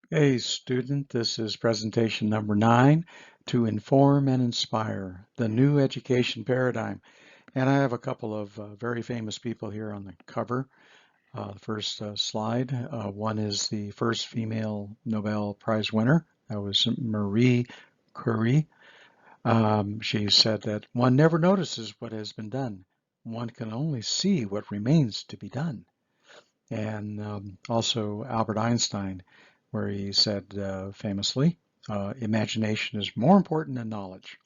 Hey student, this is presentation number 9, to inform and inspire, the new education paradigm. And I have a couple of very famous people here on the cover. The first slide, one is the first female Nobel Prize winner. That was Marie Curie. She said that one never notices what has been done. One can only see what remains to be done. And also Albert Einstein, where he said famously, imagination is more important than knowledge.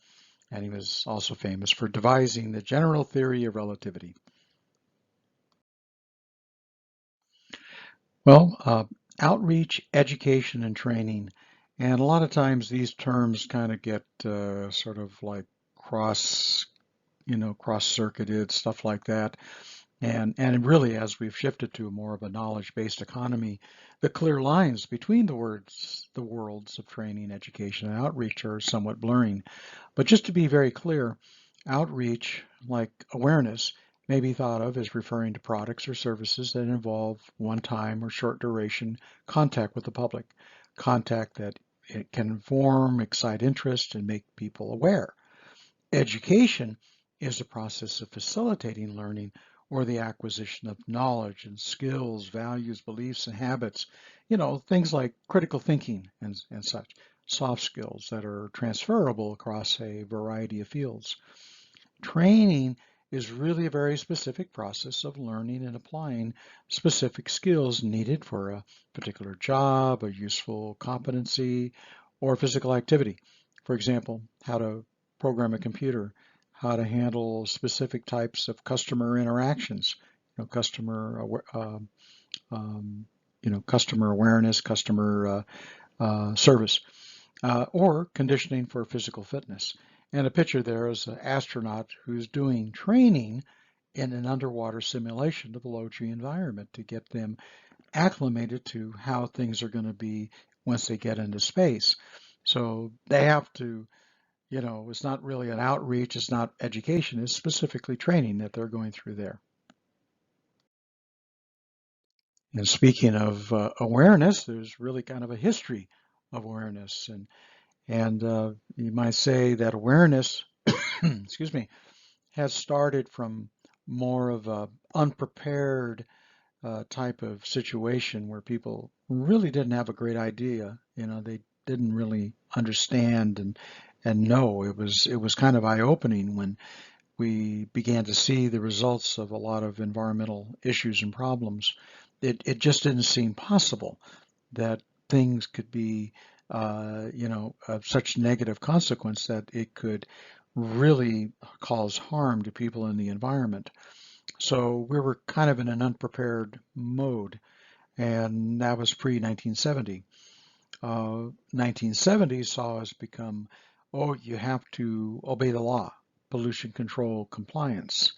And he was also famous for devising the general theory of relativity. Well, outreach, education, and training. And a lot of times these terms kind of get sort of like cross-circuited, stuff like that. And really, as we've shifted to more of a knowledge-based economy, the clear lines between the worlds of training, education, and outreach are somewhat blurring. But just to be very clear, outreach, like awareness, may be thought of as referring to products or services that involve one-time or short duration contact with the public, contact that it can inform, excite interest, and make people aware. Education is the process of facilitating learning or the acquisition of knowledge and skills, values, beliefs, and habits. Things like critical thinking and such, soft skills that are transferable across a variety of fields. Training is really a very specific process of learning and applying specific skills needed for a particular job, a useful competency, or physical activity. For example, how to program a computer, how to handle specific types of customer interactions, customer awareness, customer service, or conditioning for physical fitness. And a picture there is an astronaut who's doing training in an underwater simulation of a low-G environment to get them acclimated to how things are going to be once they get into space. So they have to, it's not really an outreach, it's not education, it's specifically training that they're going through there. And speaking of awareness, there's really kind of a history of awareness. And you might say that awareness, excuse me, has started from more of a unprepared type of situation where people really didn't have a great idea. They didn't really understand and know. It was kind of eye-opening when we began to see the results of a lot of environmental issues and problems. It just didn't seem possible that things could be, of such negative consequence that it could really cause harm to people in the environment. So we were kind of in an unprepared mode, and that was pre-1970. 1970 saw us become, oh, you have to obey the law, pollution control compliance,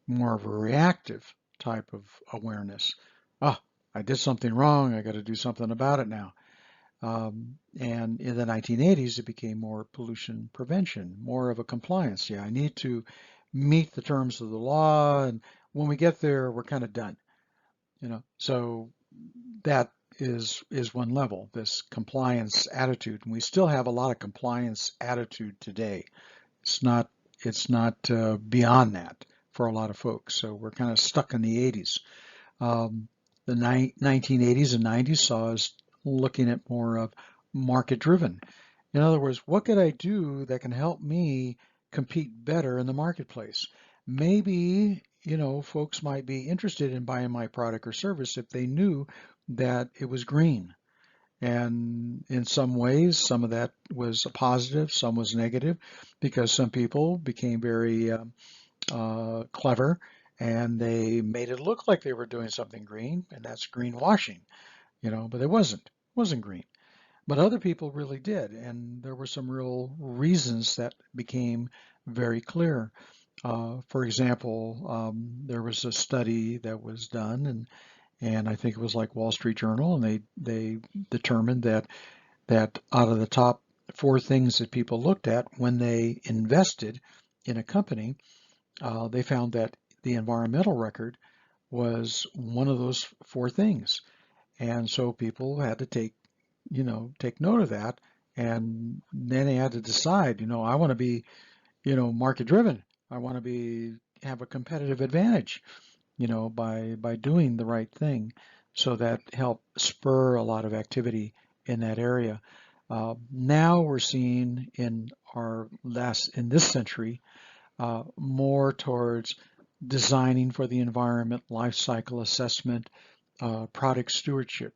more of a reactive type of awareness. Ah, I did something wrong, I got to do something about it now. And in the 1980s, it became more pollution prevention, more of a compliance. Yeah, I need to meet the terms of the law, and when we get there, we're kind of done. So that is one level, this compliance attitude, and we still have a lot of compliance attitude today. It's not beyond that for a lot of folks. So we're kind of stuck in the 80s. The 1980s and 90s saw us looking at more of market driven. In other words, what could I do that can help me compete better in the marketplace? Maybe, folks might be interested in buying my product or service if they knew that it was green. And in some ways, some of that was a positive, some was negative, because some people became very clever and they made it look like they were doing something green, and that's greenwashing, but it wasn't green. But other people really did, and there were some real reasons that became very clear. For example, there was a study that was done, and I think it was like Wall Street Journal, and they determined that out of the top 4 things that people looked at when they invested in a company, they found that the environmental record was one of those 4 things. And so people had to take take note of that. And then they had to decide, I want to be, market driven. I want to have a competitive advantage, by doing the right thing. So that helped spur a lot of activity in that area. Now we're seeing in this century, more towards designing for the environment, life cycle assessment, product stewardship.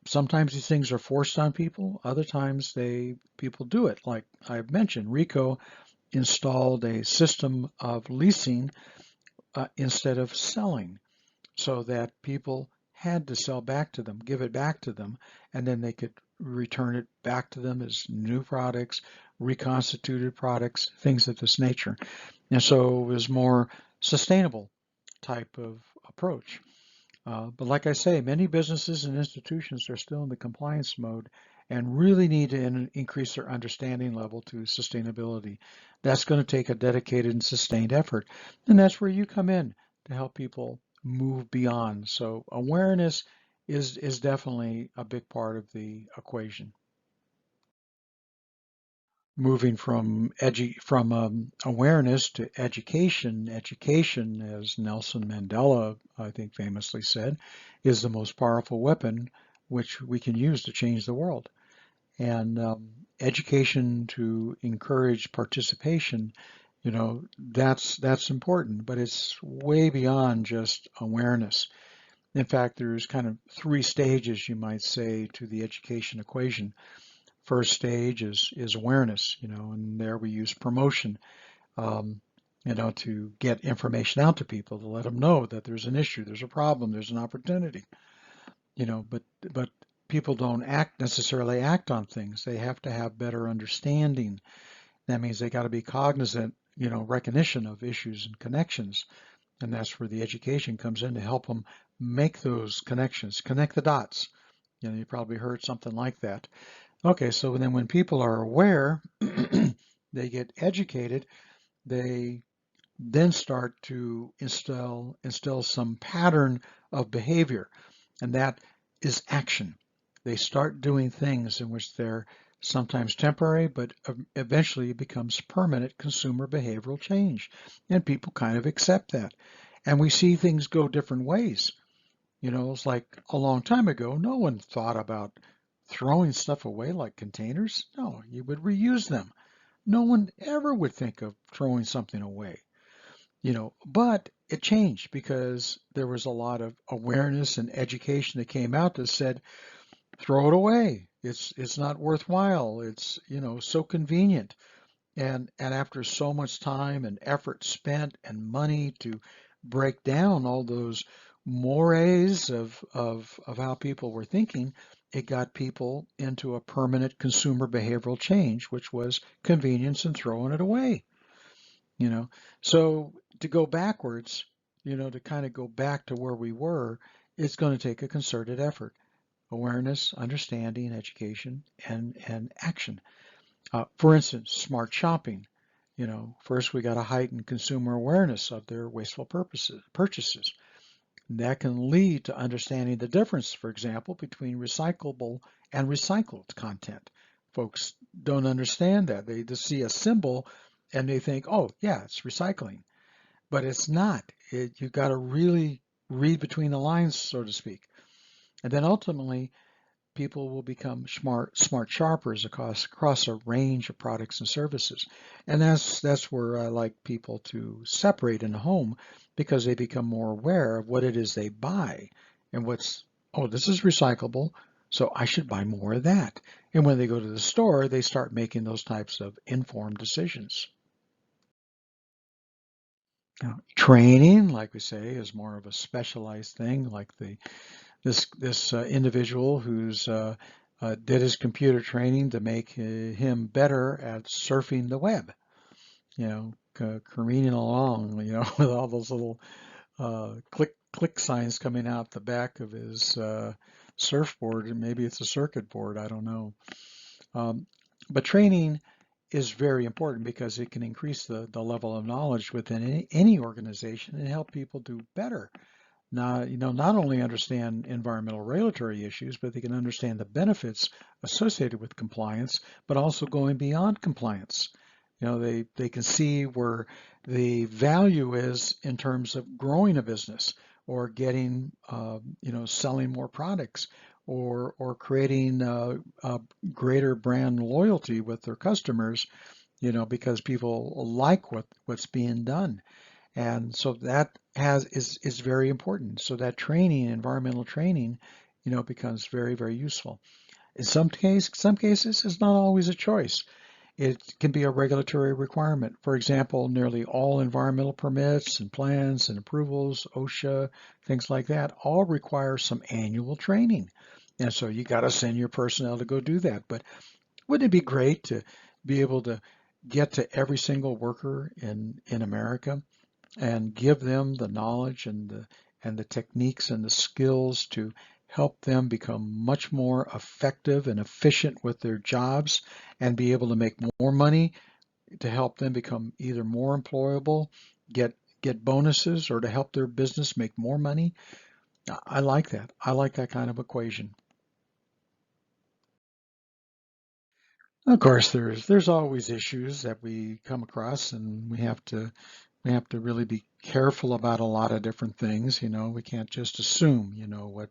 Sometimes these things are forced on people. Other times people do it. Like I've mentioned, Ricoh installed a system of leasing instead of selling, so that people had to sell back to them, give it back to them, and then they could return it back to them as new products, reconstituted products, things of this nature. And so it was more sustainable type of approach. But like I say, many businesses and institutions are still in the compliance mode and really need to increase their understanding level to sustainability. That's going to take a dedicated and sustained effort. And that's where you come in to help people move beyond. So awareness is definitely a big part of the equation. Moving from awareness to education. Education, as Nelson Mandela, I think, famously said, is the most powerful weapon which we can use to change the world. And education to encourage participation, that's important, but it's way beyond just awareness. In fact, there's kind of three stages, you might say, to the education equation. First stage is awareness, and there we use promotion, um, to get information out to people, to let them know that there's an issue, there's a problem, there's an opportunity, but people don't necessarily act on things. They have to have better understanding. That means they got to be cognizant, recognition of issues and connections, and that's where the education comes in to help them make those connections, connect the dots. You probably heard something like that. Okay, so then when people are aware, they get educated, they then start to instill some pattern of behavior, and that is action. They start doing things in which they're sometimes temporary, but eventually it becomes permanent consumer behavioral change, and people kind of accept that. And we see things go different ways. It's like a long time ago, no one thought about throwing stuff away like containers. No, you would reuse them. No one ever would think of throwing something away, but it changed because there was a lot of awareness and education that came out that said, throw it away. It's not worthwhile. It's, so convenient. And after so much time and effort spent and money to break down all those mores of how people were thinking, it got people into a permanent consumer behavioral change, which was convenience and throwing it away. you know. So to go backwards, to kind of go back to where we were, it's going to take a concerted effort. Awareness, understanding, education, and action. For instance, smart shopping. First we got to heighten consumer awareness of their wasteful purchases. That can lead to understanding the difference, for example, between recyclable and recycled content. Folks don't understand that. They just see a symbol and they think, oh, yeah, it's recycling. But it's not. You've got to really read between the lines, so to speak. And then ultimately, people will become smart shoppers across a range of products and services. And that's where I like people to separate in the home, because they become more aware of what it is they buy and oh, this is recyclable, so I should buy more of that. And when they go to the store, they start making those types of informed decisions. Now, training, like we say, is more of a specialized thing, like this individual who's did his computer training to make him better at surfing the web, careening along, with all those little click signs coming out the back of his surfboard, and maybe it's a circuit board, I don't know. But training is very important because it can increase the level of knowledge within any organization and help people do better. not only understand environmental regulatory issues, but they can understand the benefits associated with compliance, but also going beyond compliance. They can see where the value is in terms of growing a business or getting, selling more products or creating greater brand loyalty with their customers, because people like what's being done. And so that is very important. So that training, environmental training, becomes very, very useful. In some cases, it's not always a choice. It can be a regulatory requirement. For example, nearly all environmental permits and plans and approvals, OSHA, things like that, all require some annual training. And so you got to send your personnel to go do that. But wouldn't it be great to be able to get to every single worker in America and give them the knowledge and the techniques and the skills to help them become much more effective and efficient with their jobs and be able to make more money, to help them become either more employable, get bonuses, or to help their business make more money. I like that. I like that kind of equation. Of course, there's always issues that we come across, and we have to really be careful about a lot of different things. We can't just assume, what,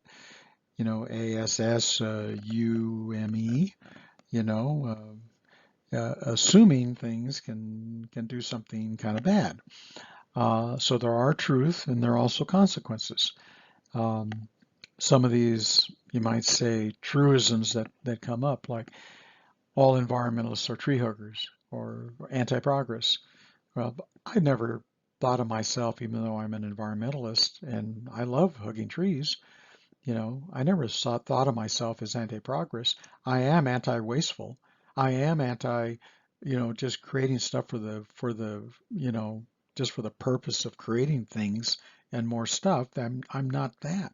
ASS, UME, assuming things can do something kind of bad. So there are truth and there are also consequences. Um, some of these, you might say, truisms that come up, like all environmentalists are tree huggers or anti-progress. Well, I never thought of myself, even though I'm an environmentalist and I love hugging trees, I never thought of myself as anti-progress. I am anti-wasteful. I am anti, just creating stuff just for the purpose of creating things and more stuff. I'm not that.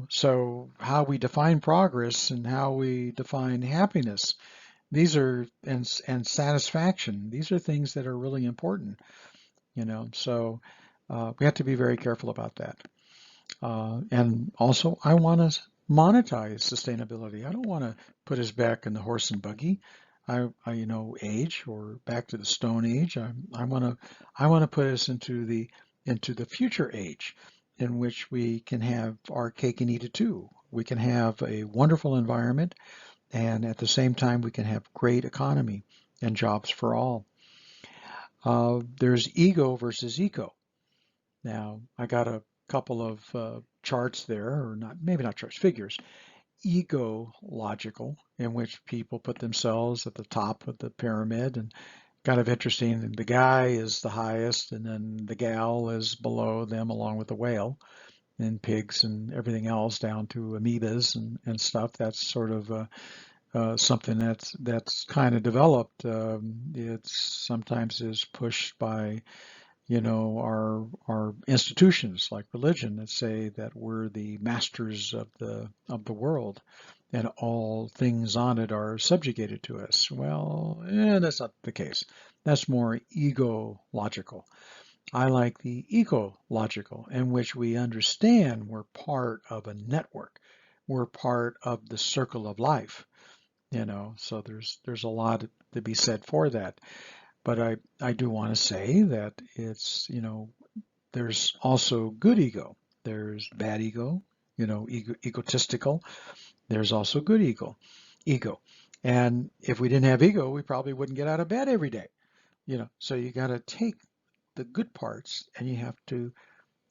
So how we define progress and how we define happiness, these are and satisfaction. These are things that are really important. So we have to be very careful about that. And also, I want to monetize sustainability. I don't want to put us back in the horse and buggy, age or back to the Stone Age. I want to put us into the future age, in which we can have our cake and eat it too. We can have a wonderful environment, and at the same time, we can have great economy and jobs for all. There's ego versus eco. Now, I got a couple of charts there, or not, maybe not charts, figures. Ego logical, in which people put themselves at the top of the pyramid, and kind of interesting. And the guy is the highest, and then the gal is below them, along with the whale and pigs and everything else, down to amoebas and stuff. That's sort of something that's kind of developed. It's sometimes is pushed by our institutions like religion that say that we're the masters of the world and all things on it are subjugated to us. Well, that's not the case. That's more ego logical. I like the ecological, in which we understand we're part of a network. We're part of the circle of life, so there's a lot to be said for that. But I do want to say that there's also good ego. There's bad ego, egotistical. There's also good ego. And if we didn't have ego, we probably wouldn't get out of bed every day, So you got to take the good parts and you have to,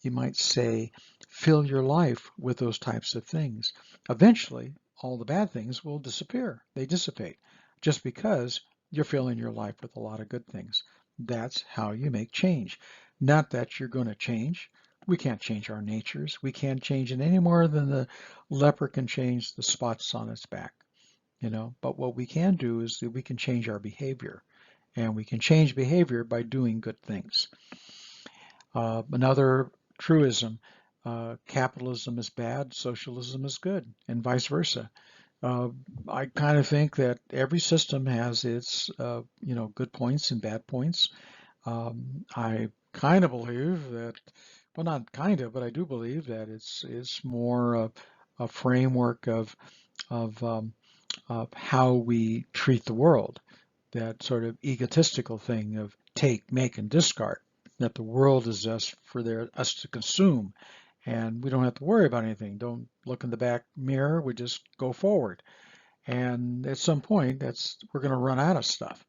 you might say, fill your life with those types of things. Eventually, all the bad things will disappear. They dissipate just because you're filling your life with a lot of good things. That's how you make change. Not that you're going to change. We can't change our natures. We can't change it any more than the leopard can change the spots on its back, But what we can do is that we can change our behavior. And we can change behavior by doing good things. Another truism, capitalism is bad, socialism is good, and vice versa. Uh, I kind of think that every system has its, good points and bad points. I kind of believe that well, not kind of, but I do believe that it's more of a framework of how we treat the world. That sort of egotistical thing of take, make, and discard. That the world is us for us to consume, and we don't have to worry about anything. Don't look in the back mirror. We just go forward. And at some point, that's we're going to run out of stuff,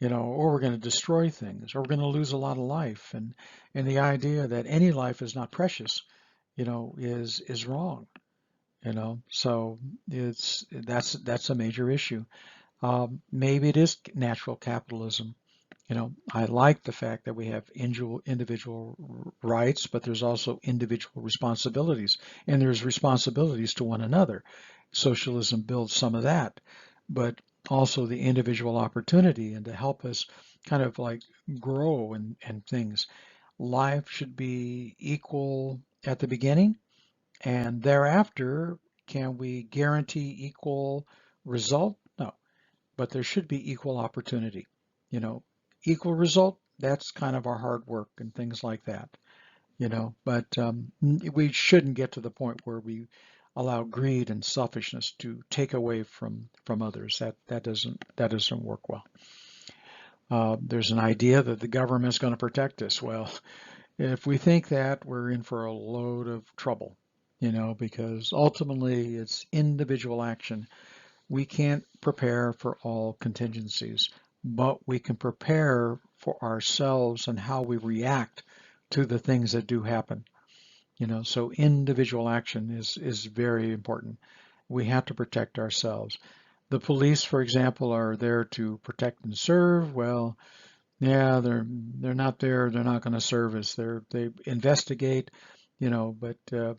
or we're going to destroy things, or we're going to lose a lot of life. And the idea that any life is not precious, is wrong. So that's a major issue. Maybe it is natural capitalism. I like the fact that we have individual rights, but there's also individual responsibilities, and there's responsibilities to one another. Socialism builds some of that, but also the individual opportunity and to help us kind of like grow and things. Life should be equal at the beginning, and thereafter, can we guarantee equal result? No, but there should be equal opportunity. You know, Equal result, that's kind of our hard work and things like that. But we shouldn't get to the point where we allow greed and selfishness to take away from others. That doesn't work well. There's an idea that the government is going to protect us. Well, if we think that, we're in for a load of trouble. Because ultimately it's individual action. We can't prepare for all contingencies, but we can prepare for ourselves and how we react to the things that do happen. So individual action is very important. We have to protect ourselves. The police, for example, are there to protect and serve. Well, yeah, they're not there. They're not going to serve us. They investigate, but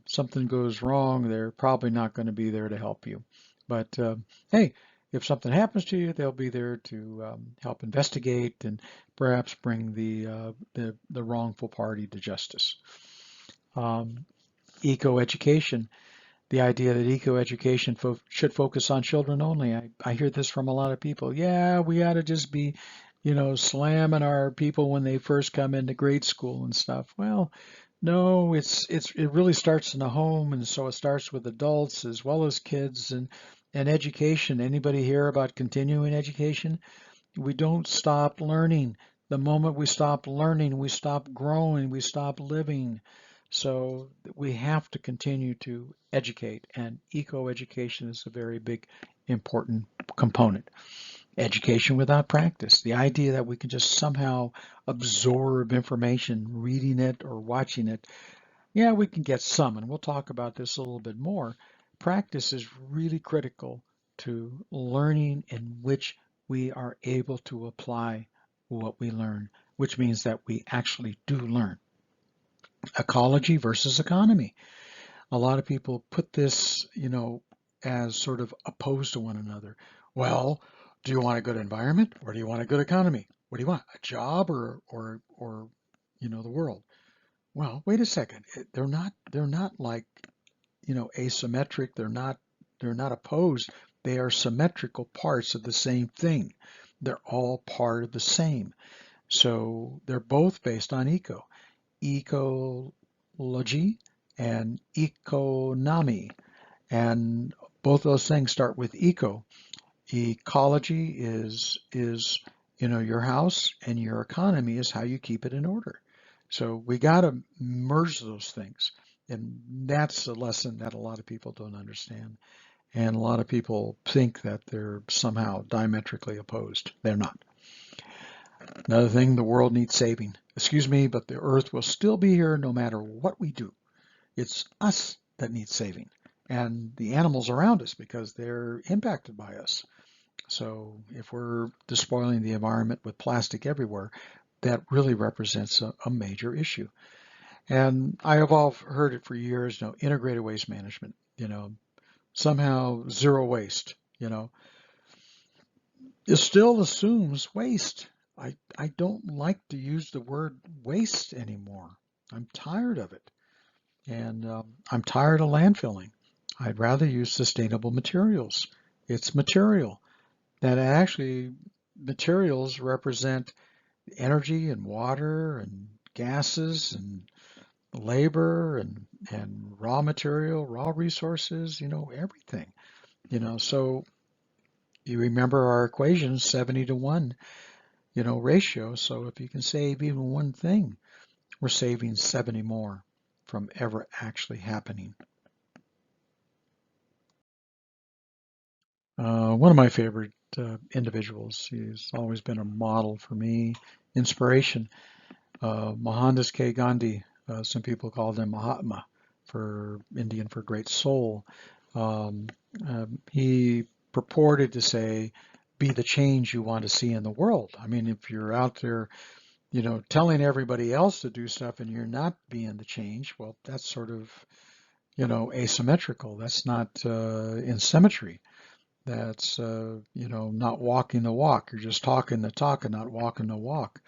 something goes wrong, they're probably not going to be there to help you. But hey, if something happens to you, they'll be there to help investigate and perhaps bring the wrongful party to justice. Um, Eco-education, the idea that eco-education should focus on children only. I hear this from a lot of people. Yeah, we ought to just be, slamming our people when they first come into grade school and stuff. Well, no, it really starts in the home, and so it starts with adults as well as kids and education. Anybody hear about continuing education? We don't stop learning. The moment we stop learning, we stop growing, we stop living. So we have to continue to educate, and eco-education is a very big, important component. Education without practice, the idea that we can just somehow absorb information reading it or watching it. Yeah, we can get some, and we'll talk about this a little bit more. Practice is really critical to learning in which we are able to apply what we learn, which means that we actually do learn. Ecology versus economy. A lot of people put this, as sort of opposed to one another. Well, do you want a good environment or do you want a good economy? What do you want? A job or the world? Well, wait a second. They're not like, asymmetric. They're not opposed. They are symmetrical parts of the same thing. They're all part of the same. So they're both based on ecology and economy. And both those things start with eco. Ecology is your house, and your economy is how you keep it in order. So we got to merge those things. And that's a lesson that a lot of people don't understand. And a lot of people think that they're somehow diametrically opposed. They're not. Another thing, the world needs saving. Excuse me, but the earth will still be here no matter what we do. It's us that needs saving, and the animals around us, because they're impacted by us. So if we're despoiling the environment with plastic everywhere, that really represents a major issue. And I have all heard it for years, integrated waste management, somehow zero waste, it still assumes waste. I don't like to use the word waste anymore. I'm tired of it. And I'm tired of landfilling. I'd rather use sustainable materials. It's material that actually materials represent energy and water and gases and labor and raw material, raw resources, everything. So you remember our equation, 70 to 1, ratio. So if you can save even one thing, we're saving 70 more from ever actually happening. One of my favorite individuals, he's always been a model for me, inspiration, Mohandas K. Gandhi. Some people called him Mahatma, for Indian for great soul. Um, he purported to say, be the change you want to see in the world. I mean, if you're out there, telling everybody else to do stuff and you're not being the change, well, that's sort of, asymmetrical. That's not in symmetry. That's, not walking the walk. You're just talking the talk and not walking the walk.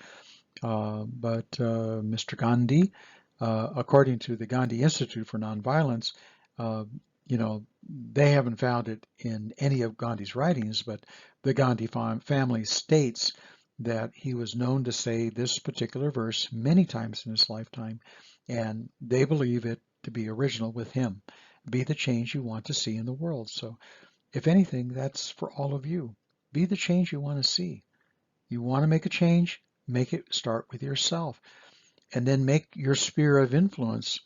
But Mr. Gandhi, according to the Gandhi Institute for Nonviolence, uh, they haven't found it in any of Gandhi's writings, but the Gandhi family states that he was known to say this particular verse many times in his lifetime, and they believe it to be original with him. Be the change you want to see in the world. So, if anything, that's for all of you. Be the change you want to see. You want to make a change, make it start with yourself, and then make your sphere of influence,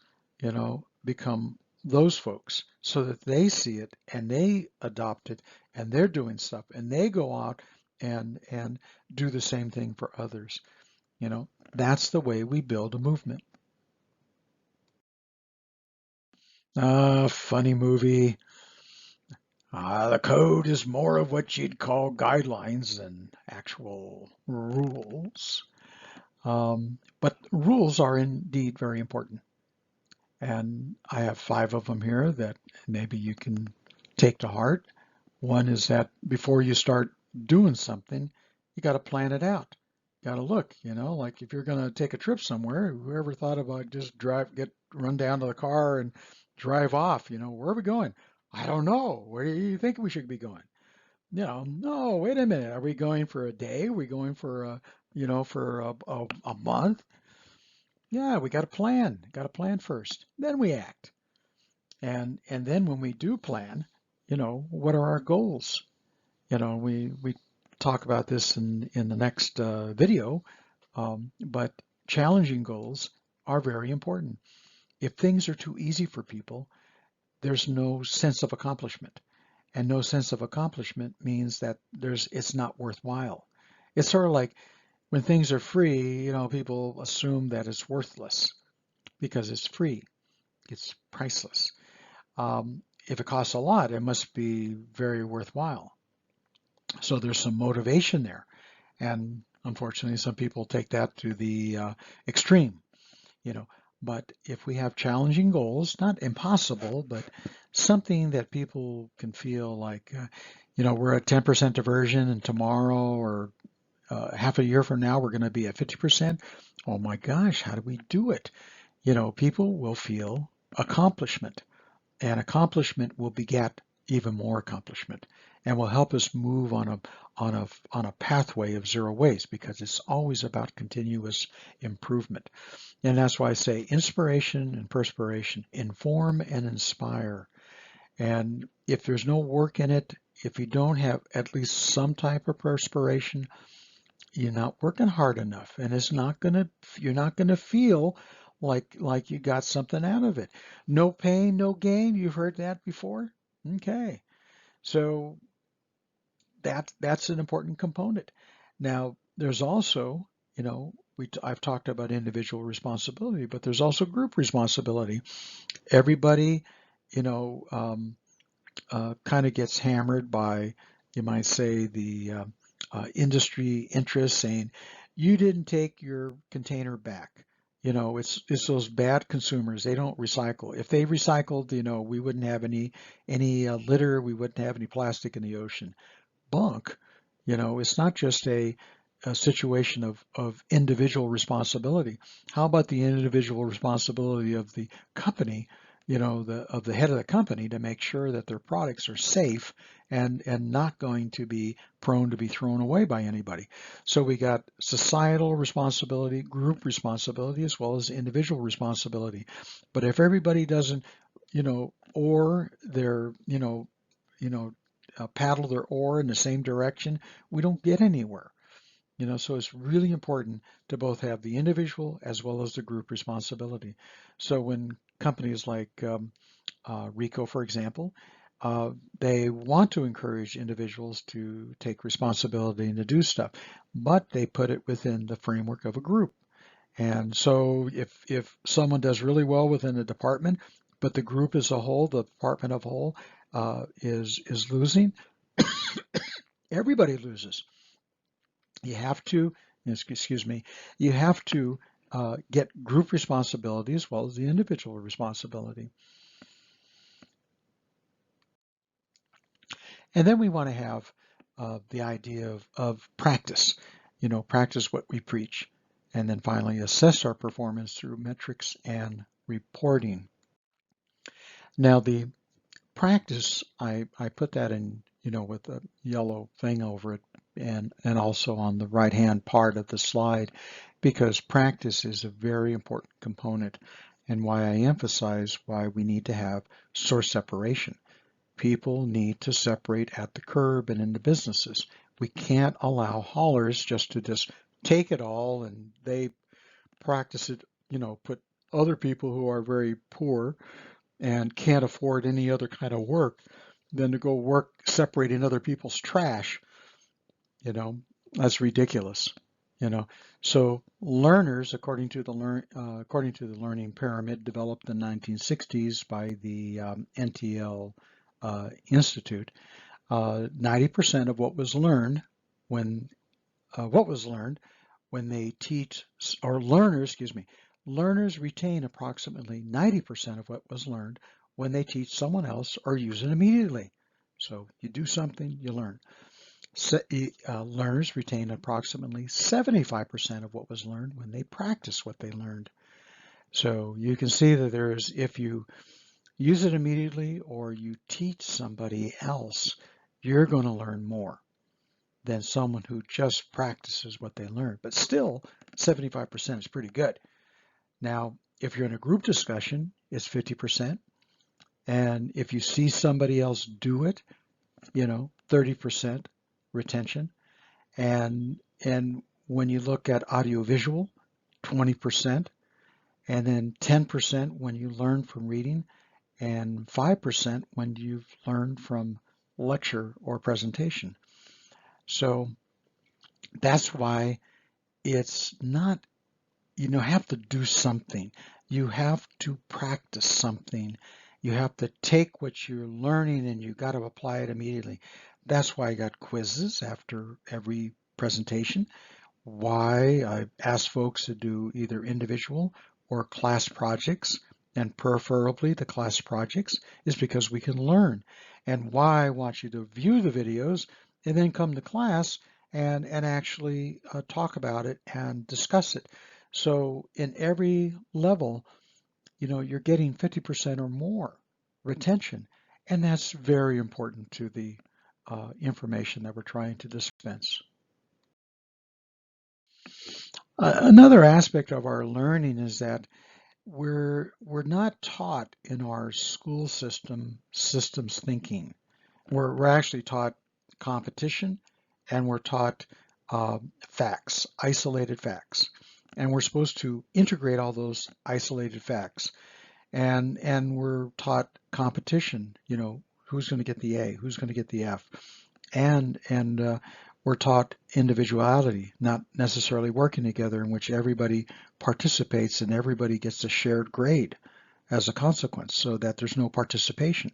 become those folks so that they see it and they adopt it and they're doing stuff and they go out and do the same thing for others. That's the way we build a movement. Funny movie. The code is more of what you'd call guidelines than actual rules. But rules are indeed very important. And I have 5 of them here that maybe you can take to heart. One is that before you start doing something, you got to plan it out. You got to look, like if you're going to take a trip somewhere, whoever thought about just run down to the car and drive off, where are we going? I don't know. Where do you think we should be going? No, wait a minute. Are we going for a day? Are we going for a month? Yeah, we got to plan. Got to plan first. Then we act. And then when we do plan, what are our goals? We talk about this in the next video, but challenging goals are very important. If things are too easy for people, there's no sense of accomplishment. And no sense of accomplishment means that it's not worthwhile. It's sort of like when things are free, people assume that it's worthless because it's free. It's priceless. If it costs a lot, it must be very worthwhile. So there's some motivation there. And unfortunately, some people take that to the extreme, you know. But if we have challenging goals, not impossible, but something that people can feel like, we're at 10% diversion and tomorrow or half a year from now, we're going to be at 50%. Oh my gosh, how do we do it? People will feel accomplishment. And accomplishment will beget even more accomplishment and will help us move on a pathway of zero waste because it's always about continuous improvement. And that's why I say inspiration and perspiration, inform and inspire. And if there's no work in it, if you don't have at least some type of perspiration, you're not working hard enough, and you're not gonna feel like you got something out of it. No pain, no gain. You've heard that before? Okay. So that's an important component. Now, there's also, I've talked about individual responsibility, but there's also group responsibility. Everybody, kind of gets hammered by, you might say, the industry interests saying, you didn't take your container back. It's those bad consumers. They don't recycle. If they recycled, we wouldn't have any litter. We wouldn't have any plastic in the ocean. Bunk. It's not just a situation of individual responsibility. How about the individual responsibility of the company of the head of the company to make sure that their products are safe and not going to be prone to be thrown away by anybody. So we got societal responsibility, group responsibility, as well as individual responsibility. But if everybody doesn't, oar their, paddle their oar in the same direction, we don't get anywhere. So it's really important to both have the individual as well as the group responsibility. So when companies like Ricoh, for example, they want to encourage individuals to take responsibility and to do stuff, but they put it within the framework of a group. And so if someone does really well within a department, but the group as a whole, the department of whole, is losing, everybody loses. You have to, excuse me, you have to get group responsibility as well as the individual responsibility. And then we want to have the idea of practice, practice what we preach. And then finally, assess our performance through metrics and reporting. Now, the practice, I put that in, with a yellow thing over it and also on the right-hand part of the slide, because practice is a very important component and why I emphasize why we need to have source separation. People need to separate at the curb and in the businesses. We can't allow haulers just to take it all and they practice it, put other people who are very poor and can't afford any other kind of work than to go work separating other people's trash. You know, that's ridiculous. So learners, according to the learning pyramid developed in the 1960s by the NTL Institute, 90% of what was learned when they teach, or learners, excuse me, learners retain approximately 90% of what was learned when they teach someone else or use it immediately. So you do something, you learn. Learners retain approximately 75% of what was learned when they practice what they learned. So you can see that if you use it immediately or you teach somebody else, you're going to learn more than someone who just practices what they learn. But still, 75% is pretty good. Now, if you're in a group discussion, it's 50%. And if you see somebody else do it, 30% retention. And when you look at audiovisual, 20%. And then 10% when you learn from reading, and 5% when you've learned from lecture or presentation. So that's why it's not, have to do something. You have to practice something. You have to take what you're learning and you got to apply it immediately. That's why I got quizzes after every presentation. Why I ask folks to do either individual or class projects, and preferably the class projects, is because we can learn. And why I want you to view the videos and then come to class and actually talk about it and discuss it. So in every level, you're getting 50% or more retention, and that's very important to the information that we're trying to dispense. Another aspect of our learning is that we're not taught in our school systems thinking. We're actually taught competition, and we're taught facts, isolated facts, and we're supposed to integrate all those isolated facts. And we're taught competition. Who's going to get the A, who's going to get the F, and we're taught individuality, not necessarily working together, in which everybody participates and everybody gets a shared grade as a consequence, so that there's no participation,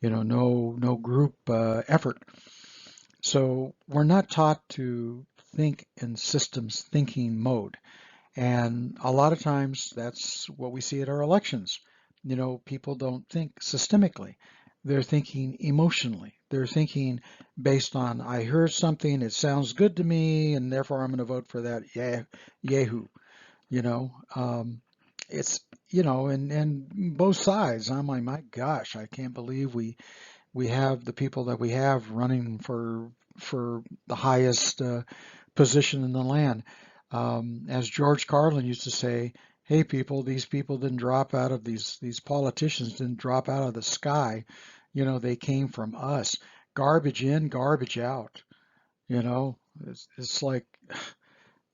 no group effort. So we're not taught to think in systems thinking mode. And a lot of times that's what we see at our elections. People don't think systemically. They're thinking emotionally. They're thinking based on, I heard something, it sounds good to me, and therefore I'm going to vote for that yahoo. it's, you know, and both sides. I'm like, my gosh, I can't believe we have the people that we have running for the highest position in the land. As George Carlin used to say, "Hey, people, these people didn't drop out of these politicians didn't drop out of the sky. You know, they came from us. Garbage in, garbage out. You know, it's like,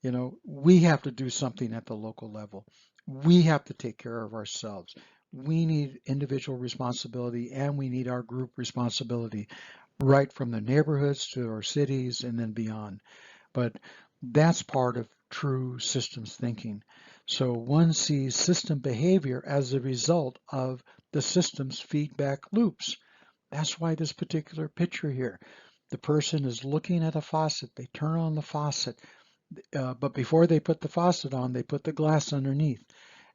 you know, we have to do something at the local level. We have to take care of ourselves. We need individual responsibility and we need our group responsibility right from the neighborhoods to our cities and then beyond. But that's part of true systems thinking. So one sees system behavior as a result of the system's feedback loops. That's why this particular picture here, the person is looking at a faucet, they turn on the faucet, but before they put the faucet on, they put the glass underneath.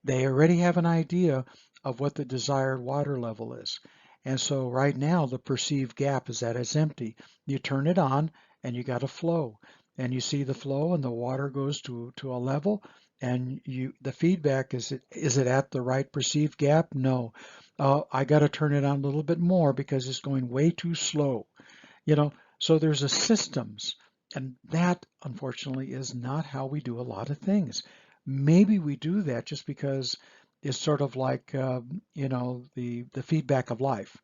They already have an idea of what the desired water level is. And so right now the perceived gap is that it's empty. You turn it on and you got a flow. And you see the flow and the water goes to a level and the feedback is it at the right perceived gap? No. I got to turn it on a little bit more because it's going way too slow. You know, so there's a systems, and that unfortunately is not how we do a lot of things. Maybe we do that just because it's sort of like you know, the feedback of life,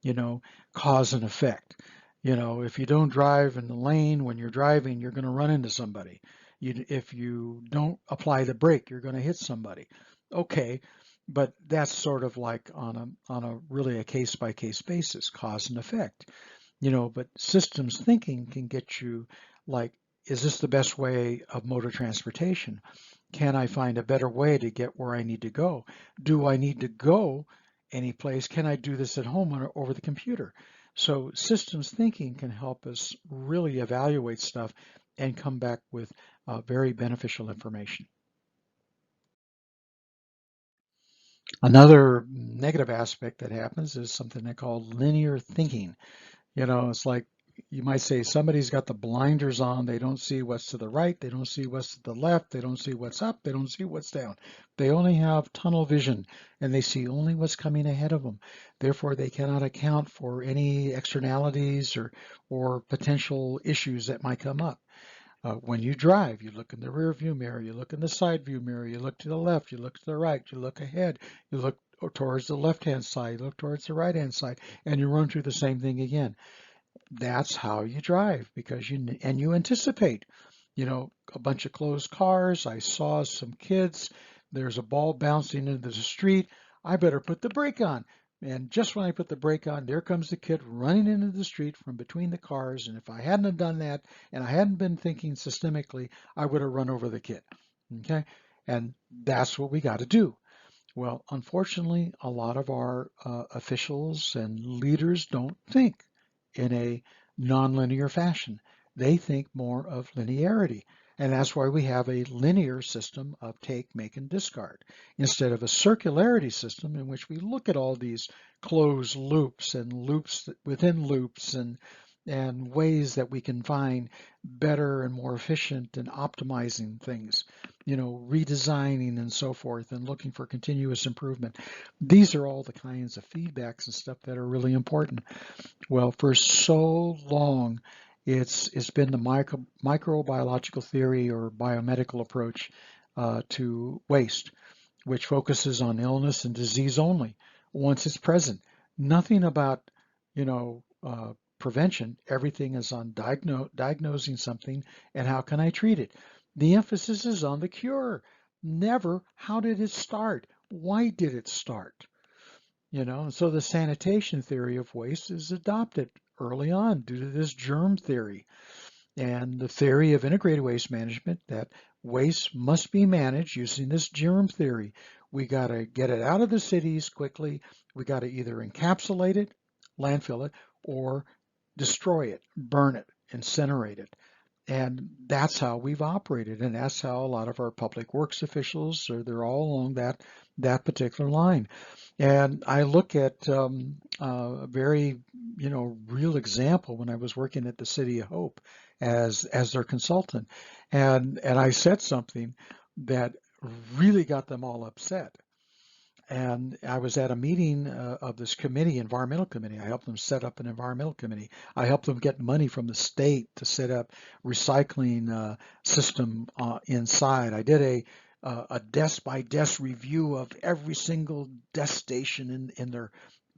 you know, cause and effect. You know, if you don't drive in the lane when you're driving, you're going to run into somebody. If you don't apply the brake, you're going to hit somebody. Okay, but that's sort of like on a really a case by case basis, cause and effect. You know, but systems thinking can get you like, is this the best way of motor transportation? Can I find a better way to get where I need to go? Do I need to go any place? Can I do this at home or over the computer? So systems thinking can help us really evaluate stuff and come back with very beneficial information. Another negative aspect that happens is something they call linear thinking. You know, it's like you might say somebody's got the blinders on. They don't see what's to the right. They don't see what's to the left. They don't see what's up. They don't see what's down. They only have tunnel vision and they see only what's coming ahead of them. Therefore, they cannot account for any externalities or potential issues that might come up. When you drive, you look in the rear view mirror, you look in the side view mirror, you look to the left, you look to the right, you look ahead, you look towards the left-hand side, you look towards the right-hand side, and you run through the same thing again. That's how you drive because you anticipate, you know, a bunch of closed cars. I saw some kids. There's a ball bouncing into the street. I better put the brake on. And just when I put the brake on, there comes the kid running into the street from between the cars. And if I hadn't have done that and I hadn't been thinking systemically, I would have run over the kid. Okay. And that's what we got to do. Well, unfortunately, a lot of our officials and leaders don't think in a nonlinear fashion. They think more of linearity. And that's why we have a linear system of take, make, and discard instead of a circularity system in which we look at all these closed loops and loops within loops and ways that we can find better and more efficient and optimizing things, you know, redesigning and so forth and looking for continuous improvement. These are all the kinds of feedbacks and stuff that are really important. Well, for so long, it's been the microbiological theory or biomedical approach to waste, which focuses on illness and disease only once it's present. Nothing about, you know, prevention. Everything is on diagnosing something and how can I treat it. The emphasis is on the cure. Never how did it start? Why did it start? You know, and so the sanitation theory of waste is adopted early on due to this germ theory and the theory of integrated waste management that waste must be managed using this germ theory. We got to get it out of the cities quickly. We got to either encapsulate it, landfill it, or destroy it, burn it, incinerate it. And that's how we've operated, and that's how a lot of our public works officials are. They're all along that particular line. And I look at a very, you know, real example when I was working at the City of Hope as their consultant, and I said something that really got them all upset. And I was at a meeting of this committee, environmental committee. I helped them set up an environmental committee. I helped them get money from the state to set up recycling system inside. I did a desk by desk review of every single desk station in their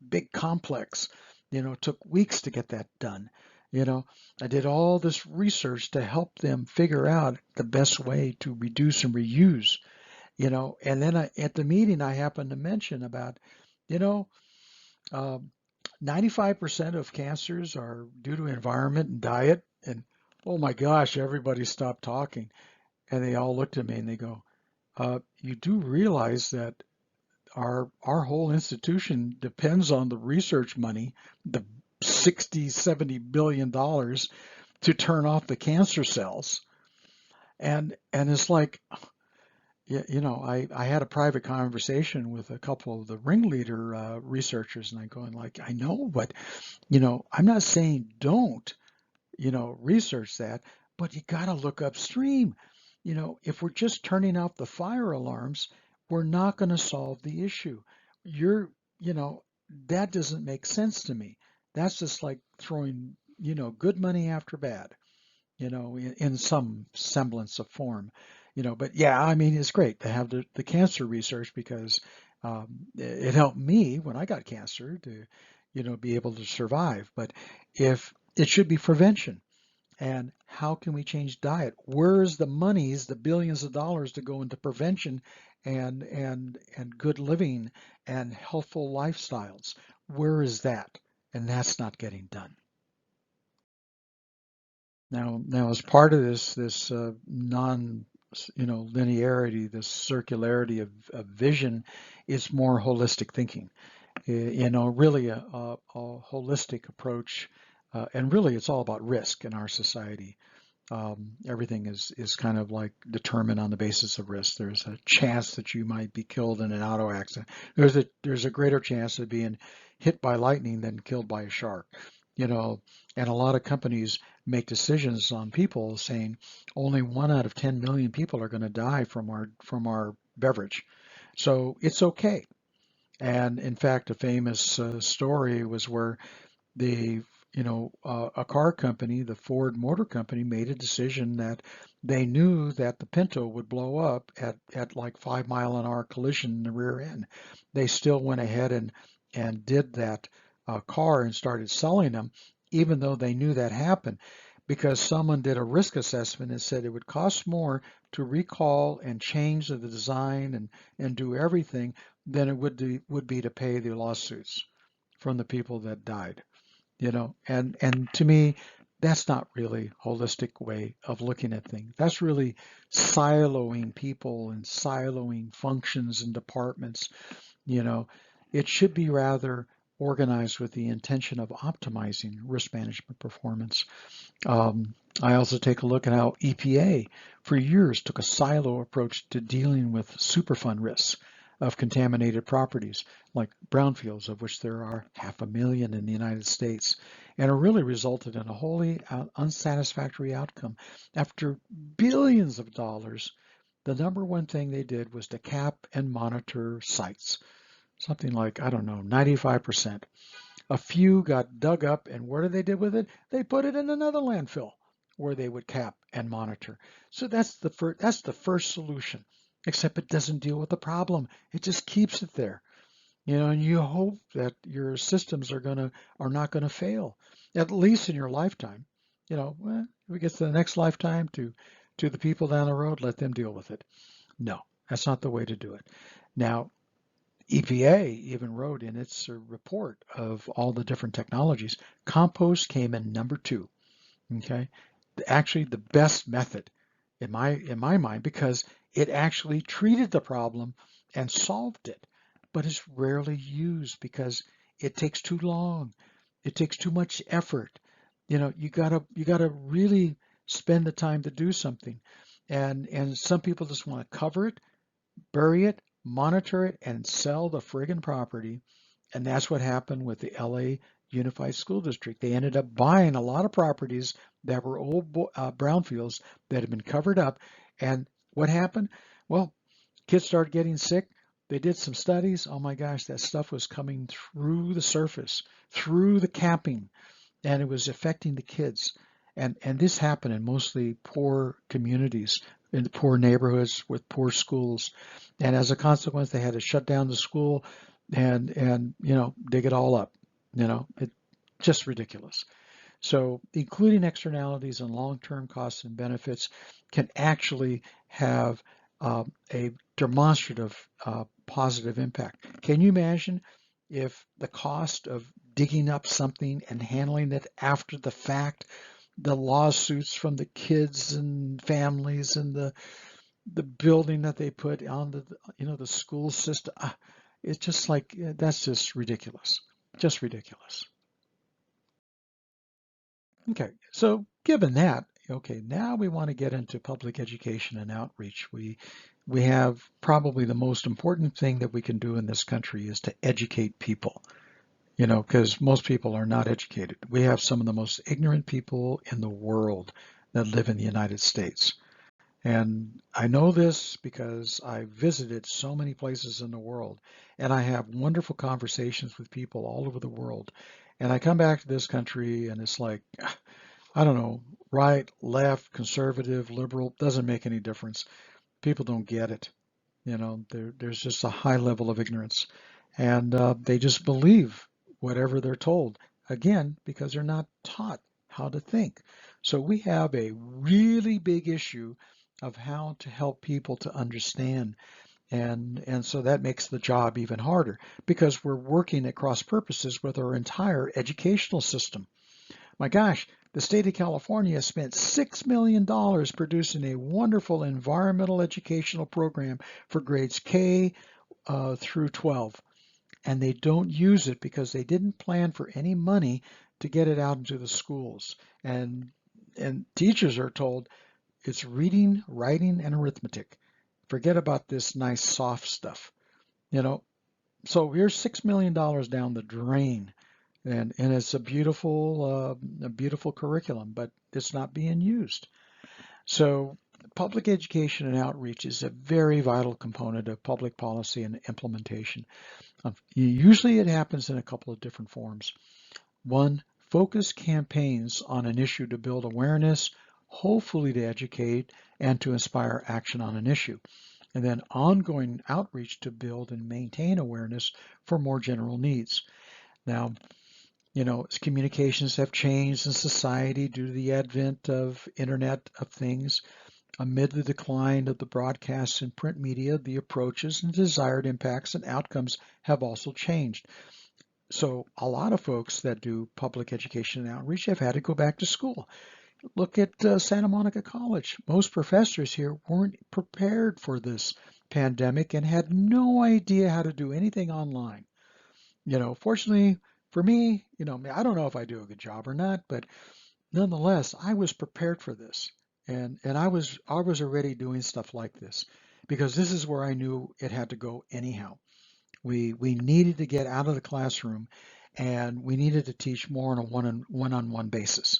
big complex. It took weeks to get that done. I did all this research to help them figure out the best way to reduce and reuse. And then at the meeting, I happened to mention about, you know, um, 95% of cancers are due to environment and diet. And oh my gosh, everybody stopped talking. And they all looked at me and they go, you do realize that our whole institution depends on the research money, the 60, 70 billion dollars to turn off the cancer cells. And it's like, yeah, I had a private conversation with a couple of the ringleader researchers, and I going like, I know, but I'm not saying don't, research that, but you got to look upstream. If we're just turning off the fire alarms, we're not going to solve the issue. You're, you know, that doesn't make sense to me. That's just like throwing, good money after bad, in some semblance of form, but yeah, I mean, it's great to have the cancer research because it helped me when I got cancer to, be able to survive. But if it should be prevention, and how can we change diet? Where's the monies, the billions of dollars to go into prevention and good living and healthful lifestyles? Where is that? And that's not getting done. Now, as part of this non, linearity, this circularity of vision, is more holistic thinking. Really a holistic approach, and really it's all about risk in our society. Everything is kind of like determined on the basis of risk. There's a chance that you might be killed in an auto accident. There's a greater chance of being hit by lightning than killed by a shark. You know, and a lot of companies make decisions on people saying only 1 out of 10 million people are going to die from our beverage, so it's okay. And in fact, a famous story was where a car company, the Ford Motor Company, made a decision that they knew that the Pinto would blow up at like 5 mile an hour collision in the rear end. They still went ahead and did that car and started selling them, even though they knew that happened, because someone did a risk assessment and said it would cost more to recall and change the design and do everything than it would be to pay the lawsuits from the people that died. And to me, that's not really holistic way of looking at things. That's really siloing people and siloing functions and departments. you know it should be rather organized with the intention of optimizing risk management performance. I also take a look at how EPA for years took a silo approach to dealing with Superfund risks of contaminated properties like brownfields, of which there are 500,000 in the United States, and it really resulted in a wholly unsatisfactory outcome. After billions of dollars, the number one thing they did was to cap and monitor sites, something like, I don't know, 95%. A few got dug up, and what did they do with it? They put it in another landfill where they would cap and monitor. So that's the first solution. Except it doesn't deal with the problem. It just keeps it there. And you hope that your systems are not gonna fail, at least in your lifetime. If it gets to the next lifetime to the people down the road, let them deal with it. No, that's not the way to do it. Now, EPA even wrote in its report of all the different technologies, compost came in number two. Okay, actually the best method in my mind, because it actually treated the problem and solved it, but it's rarely used because it takes too long. It takes too much effort. You gotta really spend the time to do something, and some people just want to cover it, bury it, monitor it, and sell the friggin' property. And that's what happened with the LA Unified School District. They ended up buying a lot of properties that were old brownfields that had been covered up. And what happened? Well, kids started getting sick. They did some studies. Oh my gosh, that stuff was coming through the surface, through the capping, and it was affecting the kids. And this happened in mostly poor communities, in poor neighborhoods with poor schools. And as a consequence, they had to shut down the school and dig it all up. It just ridiculous. So including externalities and long-term costs and benefits can actually have a demonstrative positive impact. Can you imagine if the cost of digging up something and handling it after the fact, the lawsuits from the kids and families and the building that they put on the school system, it's just like that's just ridiculous, just ridiculous. Okay, so given that, okay, now we want to get into public education and outreach. We have probably the most important thing that we can do in this country is to educate people, because most people are not educated. We have some of the most ignorant people in the world that live in the United States. And I know this because I visited so many places in the world, and I have wonderful conversations with people all over the world. And I come back to this country, and it's like, I don't know, right, left, conservative, liberal, doesn't make any difference. People don't get it. There's just a high level of ignorance, and they just believe whatever they're told. Again, because they're not taught how to think. So we have a really big issue of how to help people to understand, and so that makes the job even harder because we're working at cross purposes with our entire educational system. My gosh, the state of California spent $6 million producing a wonderful environmental educational program for grades K through 12. And they don't use it because they didn't plan for any money to get it out into the schools. And teachers are told it's reading, writing, and arithmetic. Forget about this nice soft stuff. You know, so here's $6 million down the drain, and it's a beautiful curriculum, but it's not being used. So public education and outreach is a very vital component of public policy and implementation. Usually it happens in a couple of different forms. One, focus campaigns on an issue to build awareness, hopefully to educate and to inspire action on an issue. And then ongoing outreach to build and maintain awareness for more general needs. Now, as communications have changed in society due to the advent of Internet of Things, amid the decline of the broadcast and print media, the approaches and desired impacts and outcomes have also changed. So a lot of folks that do public education and outreach have had to go back to school. Look at Santa Monica College. Most professors here weren't prepared for this pandemic and had no idea how to do anything online. Fortunately for me, I don't know if I do a good job or not, but nonetheless, I was prepared for this. And I was already doing stuff like this because this is where I knew it had to go anyhow. We needed to get out of the classroom and we needed to teach more on a one-on-one basis,